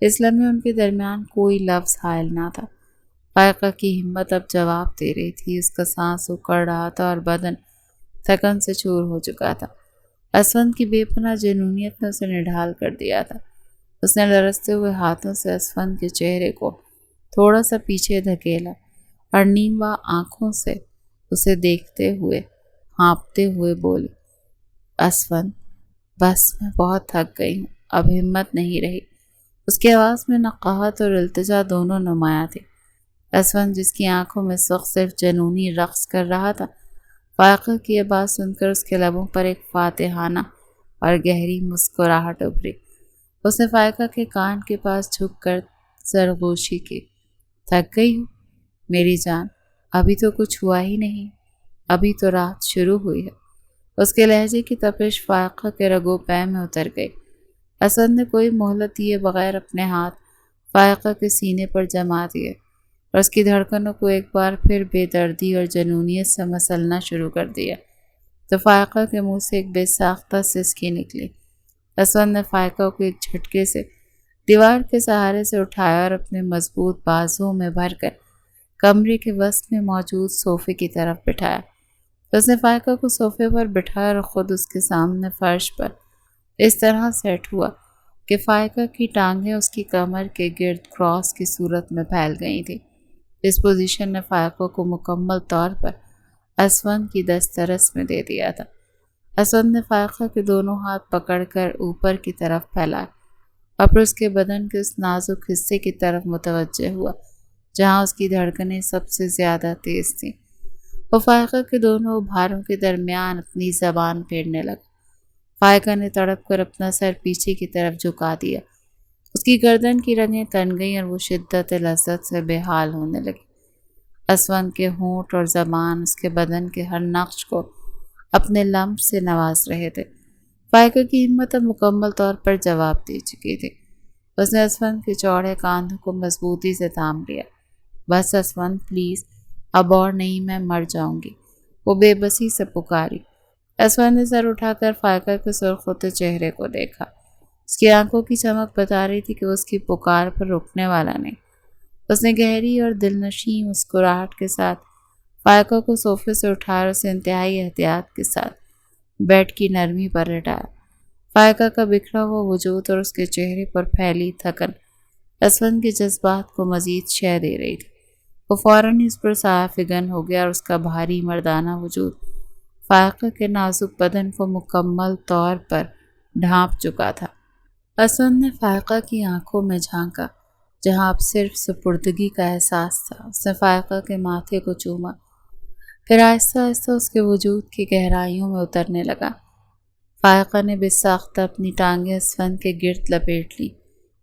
اس لمحے ان کے درمیان کوئی لفظ حائل نہ تھا۔ فائقہ کی ہمت اب جواب دے رہی تھی، اس کا سانس اکڑ رہا تھا اور بدن تھکن سے چور ہو چکا تھا۔ اسفند کی بے پناہ جنونیت نے اسے نڈھال کر دیا تھا۔ اس نے لرزتے ہوئے ہاتھوں سے اسفند کے چہرے کو تھوڑا سا پیچھے دھکیلا اور نیم واں آنکھوں سے اسے دیکھتے ہوئے ہانپتے ہوئے بولی، اسفند بس میں بہت تھک گئی ہوں، اب ہمت نہیں رہی۔ اس کی آواز میں نقاہت اور التجا دونوں نمایاں تھے۔ اسفند جس کی آنکھوں میں اس وقت صرف جنونی رقص کر رہا تھا، فائقہ کی یہ بات سن کر اس کے لبوں پر ایک فاتحانہ اور گہری مسکراہٹ ابھری۔ اس نے فائقہ کے کان کے پاس جھک کر سرگوشی کی، تھک گئی ہوں میری جان، ابھی تو کچھ ہوا ہی نہیں، ابھی تو رات شروع ہوئی ہے۔ اس کے لہجے کی تپش فائقہ کے رگو پے میں اتر گئی۔ اسد نے کوئی مہلت دیے بغیر اپنے ہاتھ فائقہ کے سینے پر جما دیے اور اس کی دھڑکنوں کو ایک بار پھر بے دردی اور جنونیت سے مسلنا شروع کر دیا تو فائقہ کے منہ سے ایک بے ساختہ سسکی نکلی۔ اسد نے فائقہ کو ایک جھٹکے سے دیوار کے سہارے سے اٹھایا اور اپنے مضبوط بازوؤں میں بھر کر کمرے کے وسط میں موجود صوفے کی طرف بٹھایا۔ اس نے فائقہ کو صوفے پر بٹھایا اور خود اس کے سامنے فرش پر اس طرح سیٹ ہوا کہ فائقہ کی ٹانگیں اس کی کمر کے گرد کراس کی صورت میں پھیل گئی تھی۔ اس پوزیشن نے فائقہ کو مکمل طور پر اسفند کی دسترس میں دے دیا تھا۔ اسفند نے فائقہ کے دونوں ہاتھ پکڑ کر اوپر کی طرف پھیلائے اور پھر اس کے بدن کے اس نازک حصے کی طرف متوجہ ہوا جہاں اس کی دھڑکنیں سب سے زیادہ تیز تھیں۔ وہ فائقہ کے دونوں بھاروں کے درمیان اپنی زبان پھیرنے لگا۔ فائقہ نے تڑپ کر اپنا سر پیچھے کی طرف جھکا دیا۔ اس کی گردن کی رگیں تن گئیں اور وہ شدت لذت سے بے حال ہونے لگی۔ اسفند کے ہونٹ اور زبان اس کے بدن کے ہر نقش کو اپنے لمس سے نواز رہے تھے۔ فائقہ کی ہمت اب مکمل طور پر جواب دے چکی تھی۔ اس نے اسفند کے چوڑے کاندھوں کو مضبوطی سے تھام لیا۔ بس اسفند پلیز، اب اور نہیں، میں مر جاؤں گی، وہ بے بسی سے پکاری۔ اسفند نے سر اٹھا کر فائقہ کے سرخ ہوتے چہرے کو دیکھا۔ اس کی آنکھوں کی چمک بتا رہی تھی کہ اس کی پکار پر رکنے والا نہیں۔ اس نے گہری اور دلنشیں مسکراہٹ کے ساتھ فائقہ کو صوفے سے اٹھایا، اسے انتہائی احتیاط کے ساتھ بیڈ کی نرمی پر لٹایا۔ فائقہ کا بکھرا ہوا وجود اور اس کے چہرے پر پھیلی تھکن اسفند کے جذبات کو مزید شے دے رہی تھی۔ وہ فوراً اس پر سایہ فگن ہو گیا اور اس کا بھاری مردانہ وجود فائقہ کے نازک بدن کو مکمل طور پر ڈھانپ چکا تھا۔ اسفند نے فائقہ کی آنکھوں میں جھانکا جہاں اب صرف سپردگی کا احساس تھا۔ اس نے فائقہ کے ماتھے کو چوما، پھر آہستہ آہستہ اس کے وجود کی گہرائیوں میں اترنے لگا۔ فائقہ نے بے ساختہ اپنی ٹانگیں اسفند کے گرد لپیٹ لی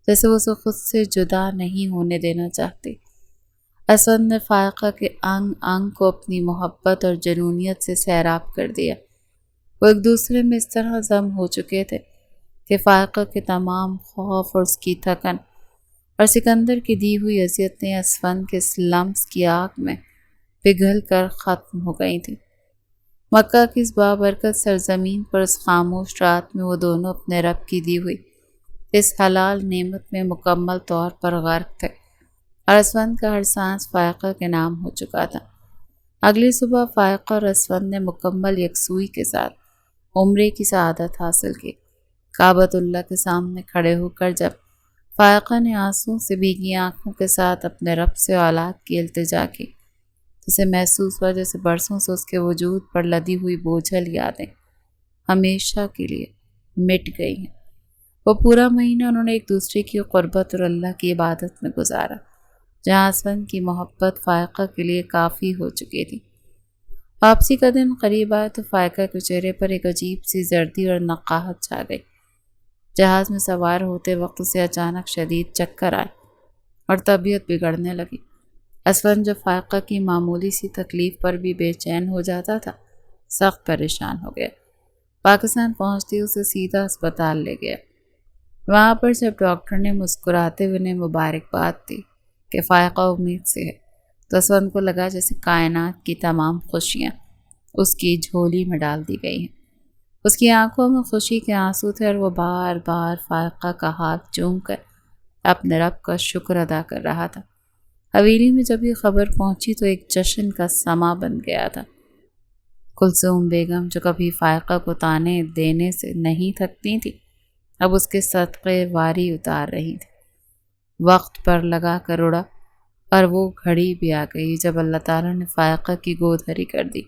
جیسے وہ اسے خود سے جدا نہیں ہونے دینا چاہتی۔ اسفند نے فائقہ کے انگ انگ کو اپنی محبت اور جنونیت سے سیراب کر دیا۔ وہ ایک دوسرے میں اس طرح ضم ہو چکے تھے کہ فائقہ کے تمام خوف اور اس کی تھکن اور سکندر کی دی ہوئی اذیتیں اسفند کے اس لمس کی آگ میں پگھل کر ختم ہو گئی تھیں۔ مکہ کی اس بابرکت سرزمین پر اس خاموش رات میں وہ دونوں اپنے رب کی دی ہوئی اس حلال نعمت میں مکمل طور پر غرق تھے اور اسفند کا ہر سانس فائقہ کے نام ہو چکا تھا۔ اگلی صبح فائقہ اور اسفند نے مکمل یکسوئی کے ساتھ عمرے کی سعادت حاصل کی۔ کعبۃ اللہ کے سامنے کھڑے ہو کر جب فائقہ نے آنسوؤں سے بھیگی آنکھوں کے ساتھ اپنے رب سے اولاد کی التجا کی تو اسے محسوس ہوا جیسے برسوں سے اس کے وجود پر لدی ہوئی بوجھل یادیں ہمیشہ کے لیے مٹ گئی ہیں۔ وہ پورا مہینہ انہوں نے ایک دوسرے کی قربت اور اللہ کی عبادت میں گزارا جہاں اسفند کی محبت فائقہ کے لیے کافی ہو چکی تھی۔ واپسی کا دن قریب آئے تو فائقہ کے چہرے پر ایک عجیب سی زردی اور نقاہت چھا گئی۔ جہاز میں سوار ہوتے وقت اسے اچانک شدید چکر آئے اور طبیعت بگڑنے لگی۔ اسفند جو فائقہ کی معمولی سی تکلیف پر بھی بے چین ہو جاتا تھا، سخت پریشان ہو گیا۔ پاکستان پہنچتے اسے سیدھا اسپتال لے گیا۔ وہاں پر جب ڈاکٹر نے مسکراتے ہوئے انہیں مبارکباد دی کہ فائقہ امید سے ہے تو اسفند کو لگا جیسے کائنات کی تمام خوشیاں اس کی جھولی میں ڈال دی گئی ہیں۔ اس کی آنکھوں میں خوشی کے آنسو تھے اور وہ بار بار فائقہ کا ہاتھ چوم کر اپنے رب کا شکر ادا کر رہا تھا۔ حویلی میں جب یہ خبر پہنچی تو ایک جشن کا سما بن گیا تھا۔ کلثوم بیگم جو کبھی فائقہ کو طعنے دینے سے نہیں تھکتی تھی، اب اس کے صدقے واری اتار رہی تھی۔ وقت پر لگا کر اڑا، اور وہ گھڑی بھی آ گئی جب اللہ تعالیٰ نے فائقہ کی گود ہری کر دی۔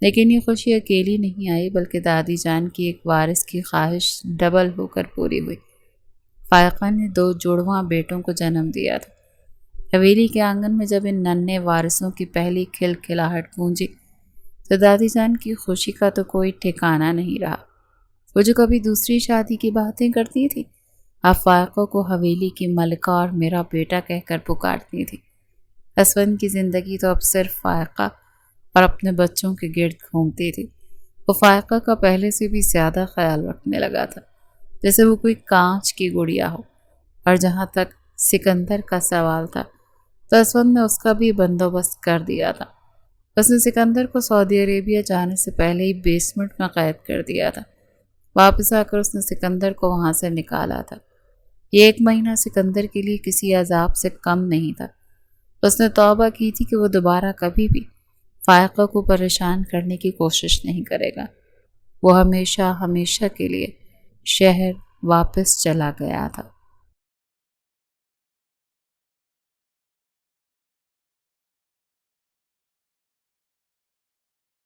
لیکن یہ خوشی اکیلی نہیں آئی، بلکہ دادی جان کی ایک وارث کی خواہش ڈبل ہو کر پوری ہوئی۔ فائقہ نے 2 جڑواں بیٹوں کو جنم دیا تھا۔ حویلی کے آنگن میں جب ان ننھے وارثوں کی پہلی کھلکھلاہٹ گونجی تو دادی جان کی خوشی کا تو کوئی ٹھکانہ نہیں رہا۔ وہ جو کبھی دوسری شادی کی باتیں کرتی تھی، اب فائقہ کو حویلی کی ملکہ اور میرا بیٹا کہہ کر پکارتی تھی۔ اسون کی زندگی تو اب صرف فائقہ اور اپنے بچوں کے گرد گھومتی تھی۔ وہ فائقہ کا پہلے سے بھی زیادہ خیال رکھنے لگا تھا، جیسے وہ کوئی کانچ کی گڑیا ہو۔ اور جہاں تک سکندر کا سوال تھا تو اسون نے اس کا بھی بندوبست کر دیا تھا۔ اس نے سکندر کو سعودی عربیہ جانے سے پہلے ہی بیسمنٹ میں قید کر دیا تھا۔ واپس آ کر اس نے سکندر کو وہاں سے نکالا تھا۔ یہ 1 مہینہ سکندر کے لیے کسی عذاب سے کم نہیں تھا۔ اس نے توبہ کی تھی کہ وہ دوبارہ کبھی بھی فائقہ کو پریشان کرنے کی کوشش نہیں کرے گا۔ وہ ہمیشہ ہمیشہ کے لیے شہر واپس چلا گیا تھا۔